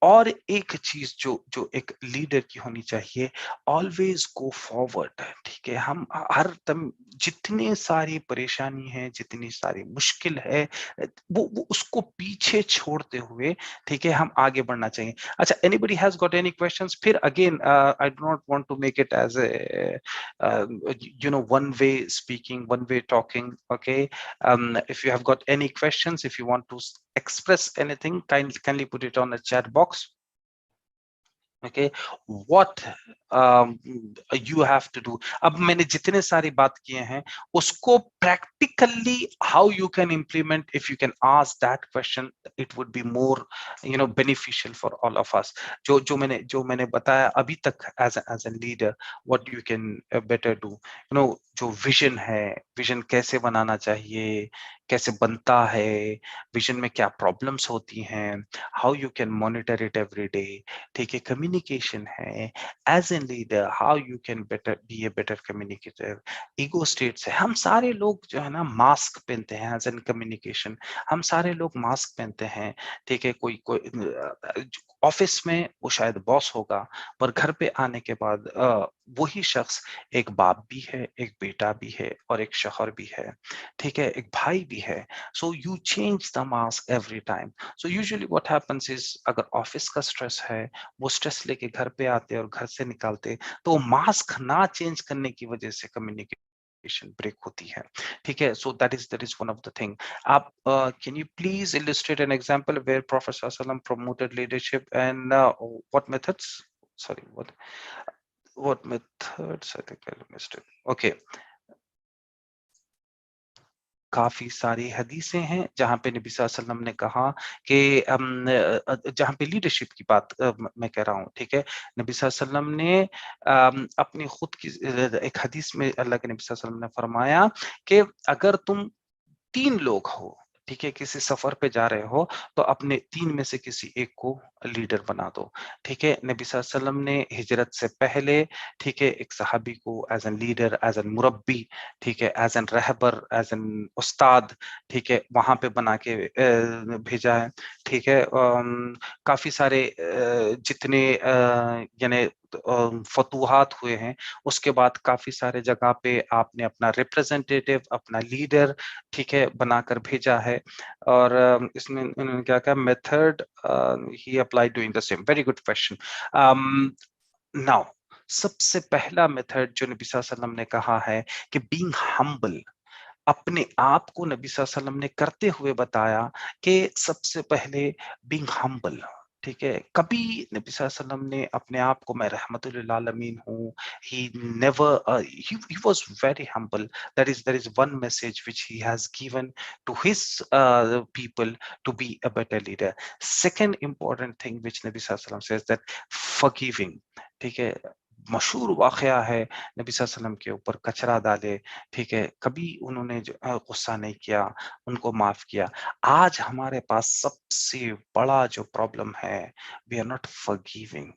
और एक चीज जो एक leader की होनी चाहिए, always go forward. ठीक है, हम हर दम जितनी सारी परेशानी है, जितनी सारी मुश्किल है, वो उसको पीछे छोड़ते हुए, ठीक है, हम आगे बढ़ना चाहिए। अच्छा, anybody has got any questions? फिर again I do not want to make it as a one way speaking, one way talking. Okay, if you have got any questions, if you want to express anything, kindly put it on the chat box. Okay, what you have to do. अब मैंने जितने सारी बात किए हैं उसको practically how you can implement, if you can ask that question, it would be more beneficial for all of us. जो मैंने बताया अभी तक as a leader, what you can better do, जो विजन है, विजन कैसे बनाना चाहिए, कैसे बनता है, विजन में क्या प्रॉब्लम्स होती हैं, how you can monitor it every day. ठीक है, कम्युनिकेशन है, as an leader how you can better be a better communicator. Ego states है, हम सारे लोग जो है ना मास्क पहनते हैं एज एन कम्युनिकेशन, हम सारे लोग मास्क पहनते हैं। ठीक है, कोई ऑफिस में वो शायद बॉस होगा, पर घर पे आने के बाद वही शख्स एक बाप भी है, एक बेटा भी है और एक शौहर भी है, ठीक है, एक भाई भी है. So you change the mask every time. So usually what happens is, अगर ऑफिस का स्ट्रेस है, वो स्ट्रेस लेके घर पे आते और घर से निकालते, तो मास्क ना चेंज करने की वजह से कम्युनिकेशन ब्रेक होती है, ठीक है. So that is one of the thing. आप can you please illustrate an example where prophet सल्लल्लाहु अलैहि वसल्लम promoted leadership and what methods, sorry, what methods, I think I missed it. Okay. काफी सारी हदीसें हैं जहां पे नबी सल्लल्लाहु अलैहि वसल्लम ने कहा कि जहां पे लीडरशिप की बात मैं कह रहा हूँ, ठीक है. नबी सल्लल्लाहु अलैहि वसल्लम ने अपनी खुद की एक हदीस में अल्लाह के नबी सल्लल्लाहु अलैहि वसल्लम ने फरमाया कि अगर तुम 3 लोग हो, ठीक है, किसी सफर पे जा रहे हो, तो अपने 3 में से किसी एक को लीडर बना दो, ठीक है. नबी सल्लल्लाहु अलैहि वसल्लम ने हिजरत से पहले, ठीक है, एक सहाबी को as an leader, as an मुरब्बी, ठीक है, एज़ एन रहबर, एज़ एन उस्ताद, ठीक है, वहाँ पे बना के भेजा है, ठीक है. काफ़ी सारे जितने यानी फतूहात हुए हैं, उसके बाद काफ़ी सारे जगह पे आपने अपना रिप्रेजेंटेटिव, अपना लीडर, ठीक है, बनाकर भेजा है. और इसमें उन्होंने क्या कहा, method he applied doing the same. Very good question. Now सबसे पहला मेथड जो नबी सल्लल्लाहु अलैहि वसल्लम ने कहा है कि बीइंग हम्बल, अपने आप को नबी सल्लल्लाहु अलैहि वसल्लम ने करते हुए बताया कि सबसे पहले बीइंग हम्बल, ठीक है. कभी नबी सल्लल्लाहु अलैहि वसल्लम ने अपने आप को मैं रहमतुल लिल आलमीन हूँ, he never he was very humble. That is one message which he has given to his people to be a better leader. Second important thing which Nabi Sallallahu Alaihi Wasallam says that forgiving, ठीक है. मशहूर वाकया है, नबी सल्लल्लाहु अलैहि वसल्लम के ऊपर कचरा डाले, ठीक है, कभी उन्होंने गुस्सा नहीं किया, उनको माफ किया. आज हमारे पास सबसे बड़ा जो प्रॉब्लम है, वी आर नॉट फॉरगिविंग.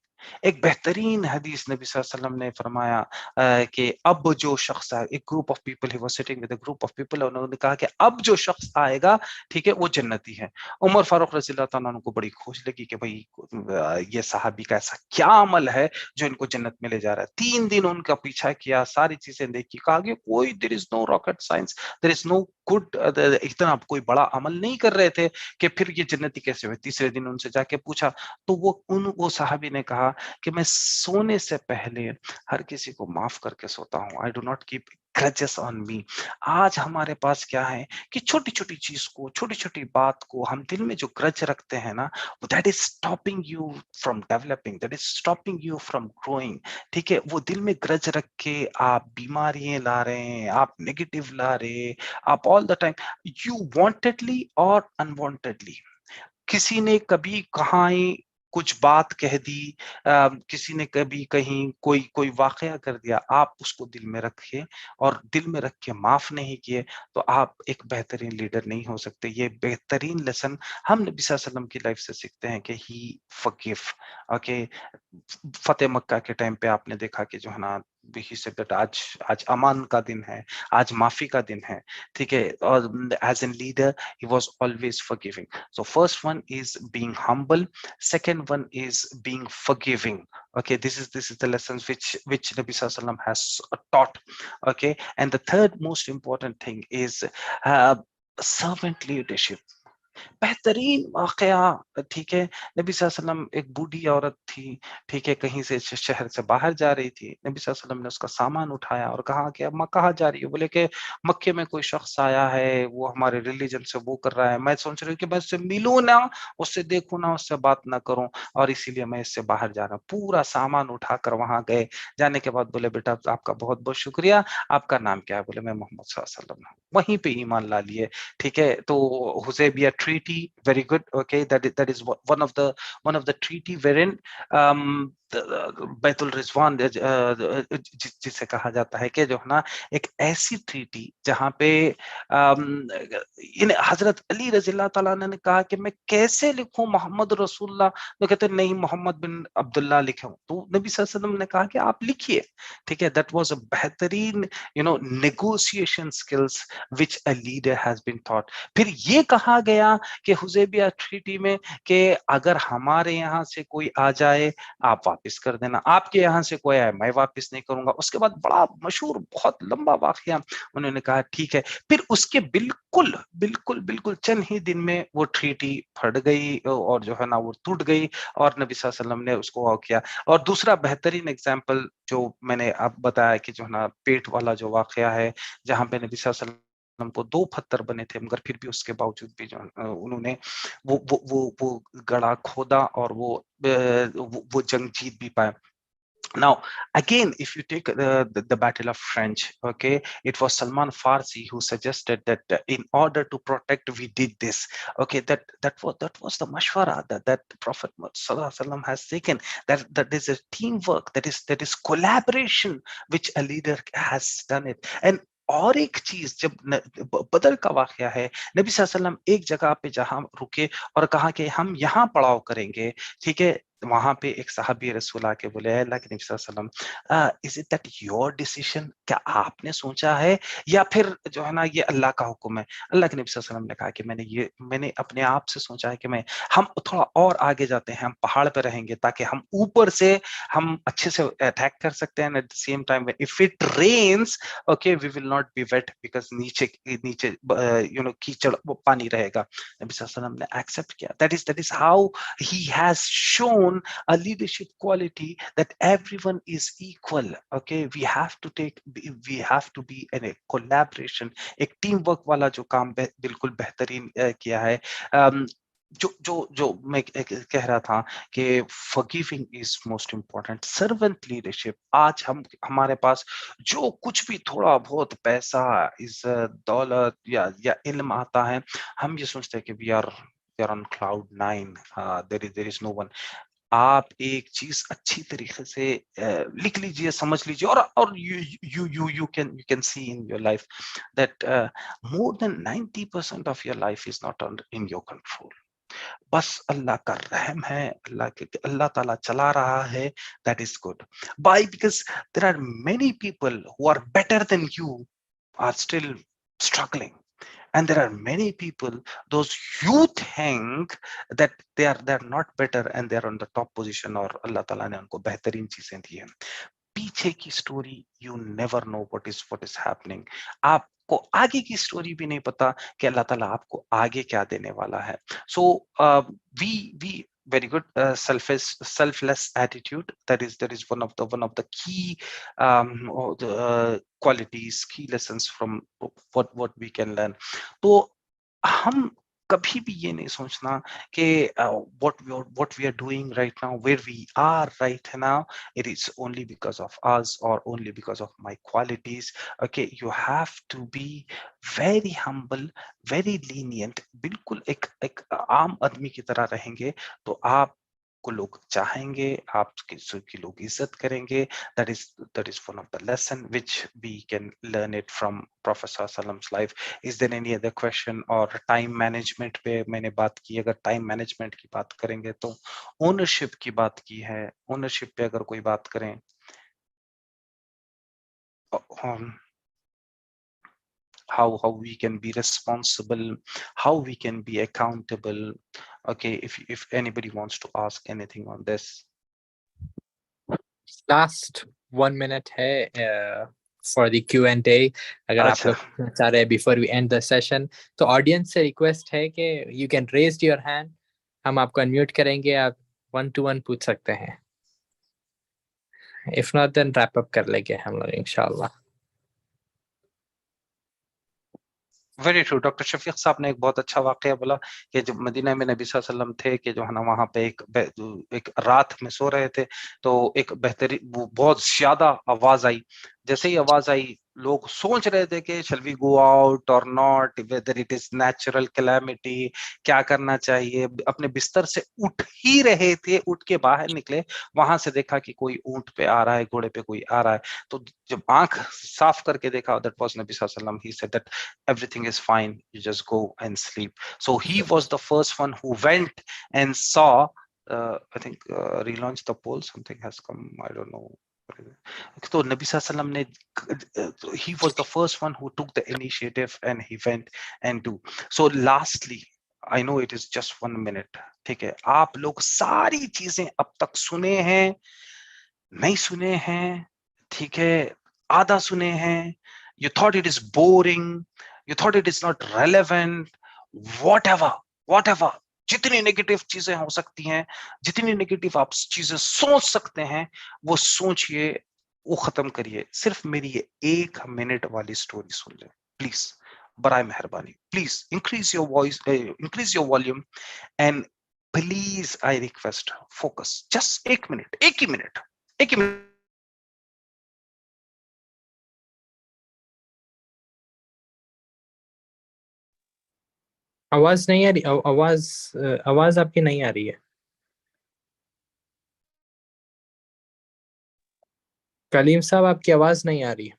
एक बेहतरीन हदीस नबी सल्लल्लाहु अलैहि वसल्लम ने फरमाया कि अब जो शख्स आए, एक group of people, he was sitting with a group of people, उन्होंने कहा कि अब जो शख्स आएगा, ठीक है, वो जन्नती है. उमर फारूक रज़ी अल्लाह तआला अन्हु को बड़ी खोज लगी कि भाई ये सहाबी का ऐसा क्या अमल है जो इनको जन्नत में ले जा रहा है. 3 दिन उनका पीछा किया, सारी चीजें देखी, कहा कि कोई there is no rocket science, there is no good, इतना कोई बड़ा अमल नहीं कर रहे थे कि फिर ये जन्नती कैसे हुए. तीसरे दिन उनसे जाके पूछा, तो वो सहाबी ने कहा कि मैं सोने से पहले हर किसी को माफ करके सोता हूँ. आई do not keep grudges on me. आज हमारे पास क्या है कि छोटी-छोटी चीज को, छोटी-छोटी बात को हम दिल में जो ग्रज रखते हैं ना, that is stopping you from developing, that is stopping you from growing, ठीक है. वो दिल में ग्रज रख के आप बीमारियां ला रहे हैं, आप नेगेटिव ला रहे, आप ऑल द टाइम, यू वांटेडली और अनवांटेडली. किसी ने कभी कहीं कुछ बात कह दी, किसी ने कभी कहीं कोई कोई वाकया कर दिया, आप उसको दिल में रखे और दिल में रख के माफ नहीं किए, तो आप एक बेहतरीन लीडर नहीं हो सकते. ये बेहतरीन लेसन हम नबी सल्लल्लाहु अलैहि वसल्लम की लाइफ से सीखते हैं कि ही फॉरगिव. ओके. फतेह मक्का के टाइम पे आपने देखा कि जो है ना, ही सेड दैट आज आज अमान का दिन है, आज माफी का दिन है, ठीक है. और as an leader he was always forgiving. So first one is being humble. Second one is being forgiving. Okay, this is the lessons which Nabi Sallallahu Alaihi Wasallam has taught. Okay, and the third most important thing is uh, servant leadership. बेहतरीन वाकया, ठीक है. नबी सल्लल्लाहु अलैहि वसल्लम, एक बूढ़ी औरत थी, ठीक है, कहीं से शहर से बाहर जा रही थी. नबी सल्लल्लाहु अलैहि वसल्लम ने उसका सामान उठाया और कहा कि अम्मा कहाँ जा रही हो? बोले कि मक्के में कोई शख्स आया है, वो हमारे रिलीजन से वो कर रहा है, मैं सोच रही हूँ कि मैं उससे मिलूं ना, उससे देखूं ना, उससे बात ना करूं, और इसीलिए मैं इससे बाहर जा रहा हूँ. पूरा सामान उठाकर वहां गए. जाने के बाद बोले बेटा आपका बहुत बहुत शुक्रिया, आपका नाम क्या है? बोले मैं मोहम्मद सल्लल्लाहु अलैहि वसल्लम हूं. वहीं पे ईमान ला लिए, ठीक है. तो हुज़ैबिया treaty, very good. Okay, that is one of the treaty wherein Betul Rizwan जिसे कहा जाता है कि जो है ना, एक ऐसी ट्रीटी जहां पे इन हजरत अली रज़ी अल्लाह तआला अन्हु ने कहा कि मैं कैसे लिखूं मोहम्मद रसूलुल्लाह, तो कहते नहीं मोहम्मद बिन अब्दुल्ला लिखूं. तो नबी सल्लल्लाहु अलैहि वसल्लम ने कहा कि आप लिखिए, ठीक है. दैट वाज अ बेहतरीन negotiation skills which a leader has been taught. फिर ये कहा गया कि हुज़ैबिया ट्रीटी में कि अगर हमारे यहाँ से कोई आ जाए आप वापस कर देना, आपके यहाँ से कोई आए मैं वापस नहीं करूंगा। उसके बाद बड़ा मशहूर बहुत लंबा वाकया, उन्होंने कहा ठीक है। फिर उसके बिल्कुल बिल्कुल बिल्कुल चंद ही दिन में वो ट्रीटी फट गई और जो है ना वो टूट गई और नबी सल्लल्लाहु अलैहि वसल्लम ने उसको वो किया। और दूसरा बेहतरीन एग्जाम्पल जो मैंने अब बताया कि जो है ना पेट वाला जो वाकया है, जहां पे नबी सल्लल्लाहु अलैहि वसल्लम को 2 पत्थर बने थे, मगर फिर भी उसके बावजूद भी जो उन्होंने वो गड़ा खोदा और वो जंग जीत भी पाए। Now, again, if you take the Battle of French, okay, it was Salman Farsi who suggested that in order to protect, we did this. Okay, that was the mashwara that the Prophet Muhammad Sallallahu Alaihi Wasallam has taken. That is a teamwork, that is collaboration, which a leader has done it. And और एक चीज जब बदर का वाकया है, नबी सल्लल्लाहु अलैहि वसल्लम एक जगह पे जहां रुके और कहा कि हम यहाँ पड़ाव करेंगे, ठीक है। वहां पे एक सहाबी रसूल आके बोले, अल्लाह के नबी सल्लल्लाहु अलैहि वसल्लम, is it that your decision, क्या आपने सोचा है या फिर जो है ना ये अल्लाह का हुक्म है? अल्लाह के नबी सल्लल्लाहु अलैहि वसल्लम ने कहा कि मैंने अपने आप से सोचा है कि हम थोड़ा और आगे जाते हैं, हम पहाड़ पे रहेंगे ताकि हम ऊपर से हम अच्छे से अटैक कर सकते हैं। At the same time if it rains, okay, we will not be wet because नीचे नीचे कीचड़ वो पानी रहेगा। नबी सल्लल्लाहु अलैहि वसल्लम ने एक्सेप्ट किया। That is how he has shown a leadership quality that everyone is equal. Okay, we have to be in a collaboration, एक टीम वर्क वाला जो काम बिल्कुल बेहतरीन किया है। जो मैं कह रहा था कि forgiving is most important, servant leadership। आज हमारे पास जो कुछ भी थोड़ा बहुत पैसा, इज्जत, दौलत या इल्म आता है, हम ये सोचते हैं कि we are on cloud 9, there is no one। आप एक चीज अच्छी तरीके से लिख लीजिए, समझ लीजिए, और you can see in your life that more than 90% of your life is not in your control। बस अल्लाह का रहम है, अल्लाह ताला चला रहा है, that is good। Why? Because there are many people who are better than you are still struggling, and there are many people those you think that they're not better and they're on the top position, और अल्लाह ताला ने उनको बेहतरीन चीजें दी हैं। पीछे की story you never know what is happening। आपको आगे की स्टोरी भी नहीं पता कि अल्लाह ताला आपको आगे क्या देने वाला है। So we very good selfless attitude, that is one of the key qualities, key lessons from what we can learn। तो हम कभी भी ये नहीं सोचना कि what we are doing right now, where we are right now, it is only because of us or only because of my qualities। Okay, you have to be very humble, very lenient। बिल्कुल एक आम आदमी की तरह रहेंगे तो आप को लोग चाहेंगे, आपकी लोग इज्जत करेंगे। that is one of the lesson which we can learn it from Prophet Sallallahu Alaihi Wasallam's life। Is there any other question? और टाइम मैनेजमेंट पे मैंने बात की, अगर टाइम मैनेजमेंट की बात करेंगे तो ओनरशिप की बात की है। ओनरशिप पे अगर कोई बात करें, how we can be responsible, how we can be accountable। Okay, if anybody wants to ask anything on this। Last 1 minute है for the Q&A, अगर आप लोग चाह रहे हैं before we end the session, तो audience से request है कि you can raise your hand, हम आपको unmute करेंगे, आप 1 to 1 पूछ सकते हैं। If not, then wrap up कर लेंगे हम लोग इंशाल्लाह। Very true. डॉक्टर शफीक साहब ने एक बहुत अच्छा वाकया बोला कि जब मदीना में नबी सल्लल्लाहु अलैहि वसल्लम थे कि जो है ना वहां पे एक रात में सो रहे थे, तो एक बेहतरीन वो बहुत ज्यादा आवाज आई। जैसे ही आवाज आई, लोग सोच रहे थे कि शैल वी गो आउट और not, whether it is natural calamity, क्या करना चाहिए। अपने बिस्तर से उठ ही रहे थे, उठ के बाहर निकले, वहां से देखा कि कोई ऊंट पे आ रहा है, घोड़े पे कोई आ रहा है। तो जब आंख साफ करके देखा, दैट वाज नबी सल्लल्लाहु अलैहि वसल्लम। He said that everything is fine, you just go and sleep। So he was the first one who went and saw, I think relaunch the poll, something has come, I don't know। तो नबी सल्लल्लाहु अलैहि वसल्लम ने, he was the first one who took the initiative and he went and do. So lastly, I know it is just 1 minute, ठीक है, आप लोग सारी चीजें अब तक सुने हैं, नहीं सुने हैं, ठीक है, आधा सुने हैं, you thought it is boring, you thought it is not relevant, whatever, जितनी नेगेटिव चीजें हो सकती हैं, जितनी नेगेटिव आप चीजें सोच सकते हैं, वो सोचिए, वो खत्म करिए, सिर्फ मेरी ये 1 मिनट वाली स्टोरी सुन ले प्लीज, बराए मेहरबानी, please increase your voice, increase your volume, and please I request focus, just 1 minute, 1 he minute, 1 he minute. आवाज नहीं आ रही, आवाज आपकी नहीं आ रही है। कलीम साहब, आपकी आवाज नहीं आ रही है।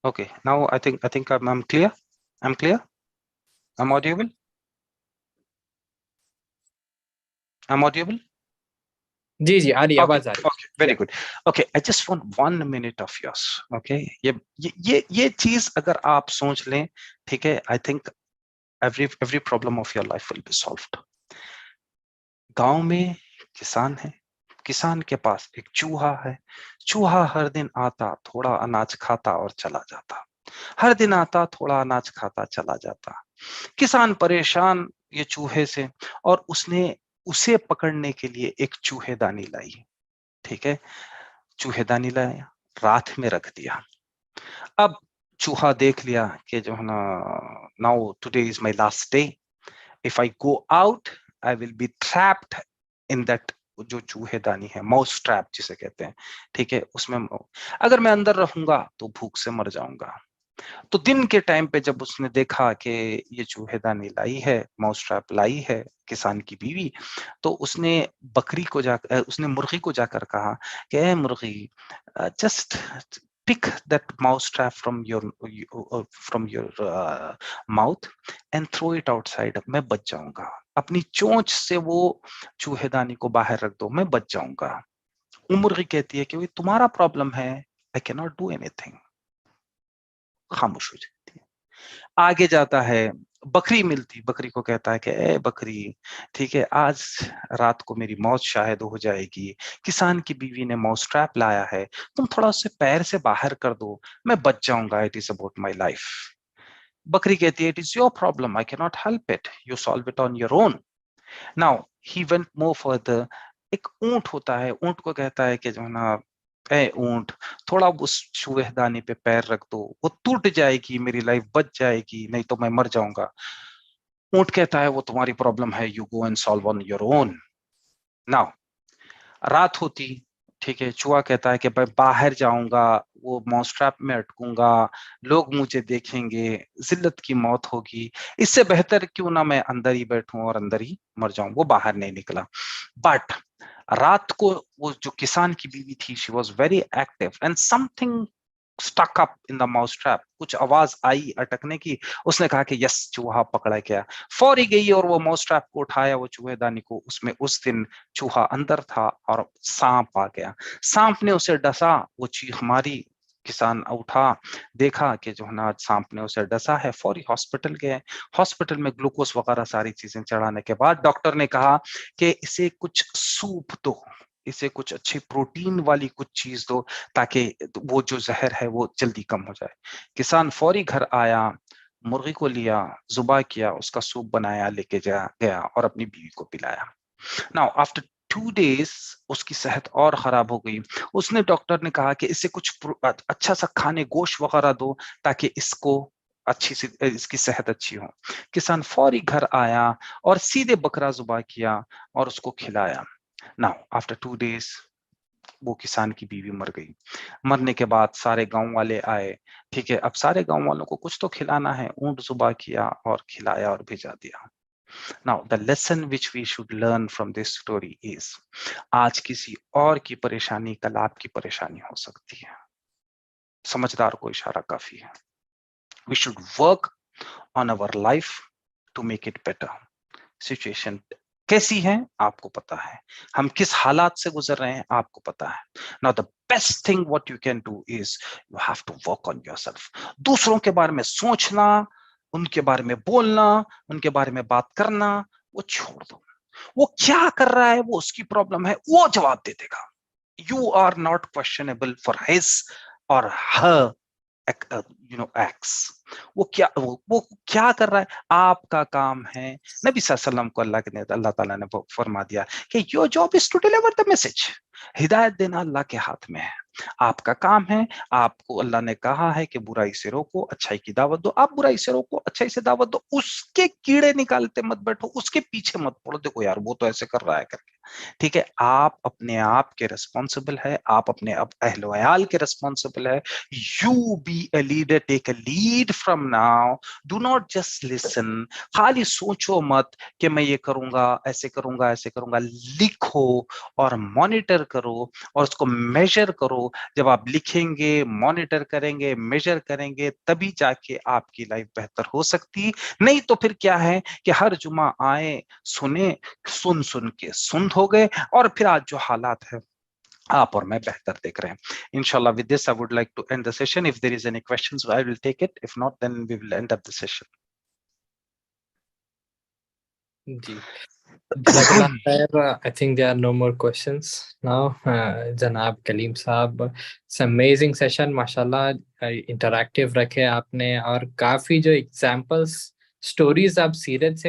Okay, now I think I'm clear. I'm clear. I'm audible. I'm audible. जी जी, आ रही है, Okay, आवाज आ रही है। okay, very good. Okay, I just want 1 minute of yours. Okay, ये चीज अगर आप सोच लें, ठीक है, I think every problem of your life will be solved. गांव में किसान है, किसान के पास एक चूहा है, चूहा हर दिन आता, थोड़ा अनाज खाता और चला जाता, हर दिन आता, थोड़ा अनाज खाता चला जाता। किसान परेशान ये चूहे से, और उसने उसे पकड़ने के लिए एक चूहेदानी लाई, ठीक है, चूहेदानी लाया, रात में रख दिया। अब चूहा देख लिया कि जो है ना, now today is my last day, if I go out I will be trapped in that, जो चूहेदानी है, माउस ट्रैप जिसे कहते हैं, ठीक है, उसमें अगर मैं अंदर रहूंगा तो भूख से मर जाऊंगा। तो दिन के टाइम पे जब उसने देखा कि ये चूहेदानी लाई है, माउस ट्रैप लाई है किसान की बीवी, तो उसने बकरी को जाकर, उसने मुर्गी को जाकर कहा कि ए मुर्गी, just pick that mouse trap from your mouth and throw it outside, मैं बच जाऊंगा, अपनी चोंच से वो चूहेदानी को बाहर रख दो, मैं बच जाऊंगा। वो मुर्गी कहती है कि भाई तुम्हारा प्रॉब्लम है, I can not do anything, खामोश हो जाती है। आगे जाता है, बकरी मिलती, बकरी को कहता है कि ए बकरी, ठीक है, आज रात को मेरी मौत शायद हो जाएगी, किसान की बीवी ने माउस ट्रैप लाया है, तुम थोड़ा उसे पैर से बाहर कर दो, मैं बच जाऊंगा, it is about my life. बकरी कहती है it is your problem, I can not help it, you solve it on your own. Now he went more further. एक ऊंट होता है, ऊंट को कहता है कि जो है ना, ए ऊंट, थोड़ा उस चूहेदानी पे पैर रख दो, वो टूट जाएगी, मेरी लाइफ बच जाएगी, नहीं तो मैं मर जाऊंगा। ऊंट कहता है वो तुम्हारी प्रॉब्लम है, you go and solve on your own. Now रात होती, ठीक है, चूहा कहता है कि मैं बाहर जाऊंगा, वो माउस ट्रैप में अटकूंगा, लोग मुझे देखेंगे, जिल्लत की मौत होगी, इससे बेहतर क्यों ना मैं अंदर ही बैठूं और अंदर ही मर जाऊं। वो बाहर नहीं निकला। बट रात को वो जो किसान की बीवी थी, she was very active and something stuck up in the mouse trap, कुछ आवाज आई अटकने की, उसने कहा कि यस, चूहा पकड़ा गया। फौरी गई और वो माउस ट्रैप को उठाया, वो चूहेदानी को, उसमें उस दिन चूहा अंदर था और सांप आ गया, सांप ने उसे डसा, वो चीख मारी, किसान उठा, देखा कि जो है ना सांप ने उसे डसा है, फौरी हॉस्पिटल गए, हॉस्पिटल में ग्लूकोज वगैरह सारी चीजें चढ़ाने के बाद डॉक्टर ने कहा कि इसे कुछ सूप दो, इसे कुछ अच्छी प्रोटीन वाली कुछ चीज दो, ताकि वो जो जहर है वो जल्दी कम हो जाए। किसान फौरी घर आया, मुर्गी को लिया, जुबा किया, उसका सूप बनाया, लेके गया और अपनी बीवी को पिलाया। नाउ आफ्टर 2 days उसकी सेहत और खराब हो गई। उसने, डॉक्टर ने कहा कि इसे कुछ अच्छा सा खाने, गोश्त वगैरह दो, ताकि इसको अच्छी सी, इसकी सेहत अच्छी हो। किसान फौरी घर आया और सीधे बकरा जुबा किया और उसको खिलाया। नाउ आफ्टर 2 days वो किसान की बीवी मर गई। मरने के बाद सारे गांव वाले आए, ठीक है, अब सारे गांव वालों को कुछ तो खिलाना है, ऊंट जुबा किया और खिलाया और भेजा दिया। Now the lesson which we should learn from this story is, आज किसी और की परेशानी कल आपकी परेशानी हो सकती है। समझदार को इशारा काफी है। We should work on our life to make it better. Situation कैसी है आपको पता है, हम किस हालात से गुजर रहे हैं आपको पता है। Now the best thing what you can do is you have to work on yourself. दूसरों के बारे में सोचना, उनके बारे में बोलना, उनके बारे में बात करना वो छोड़ दो। वो क्या कर रहा है वो उसकी प्रॉब्लम है, वो जवाब दे देगा। You are not questionable for his और हर एक्स। वो क्या कर रहा है, आपका काम है। नबी सल्लल्लाहु अलैहि वसल्लम को अल्लाह ताला ने फरमा दिया कि your job is to deliver the message. हिदायत देना अल्लाह के हाथ में है, आपका काम है। आपको अल्लाह ने कहा है कि बुराई से रोको, अच्छाई की दावत दो। आप बुराई से रोको, अच्छाई से दावत दो, उसके कीड़े निकालते मत बैठो, उसके पीछे मत पड़ो, देखो यार वो तो ऐसे कर रहा है करके। ठीक है, आप अपने आप के रिस्पॉन्सिबल है, आप अपने अहलो अयाल के रिस्पॉन्सिबल है। You be a leader, take a lead from now. Do not just listen, खाली सोचो मत कि मैं ये करूंगा, ऐसे करूंगा, ऐसे करूंगा। लिखो और मॉनिटर करो और उसको मेजर करो। जब आप लिखेंगे, मॉनिटर करेंगे, मेजर करेंगे, तभी जाके आपकी लाइफ बेहतर हो सकती। नहीं तो फिर क्या है कि हर जुमा आए, सुने, सुन सुन के सुन हो गए, और फिर आज जो हालात है आप और मैं बेहतर देख रहे हैं। Inshallah, with this, I would like to end the session. If there is any questions, I will take it. If not, then we will end up the session. जी, जज़ाकल्लाह खैर। I think there are no more questions now. जनाब कलीम साहब, it's amazing session, माशाल्लाह। Interactive रखे आपने और काफी जो एग्जांपल्स, स्टोरीज आप सीरत से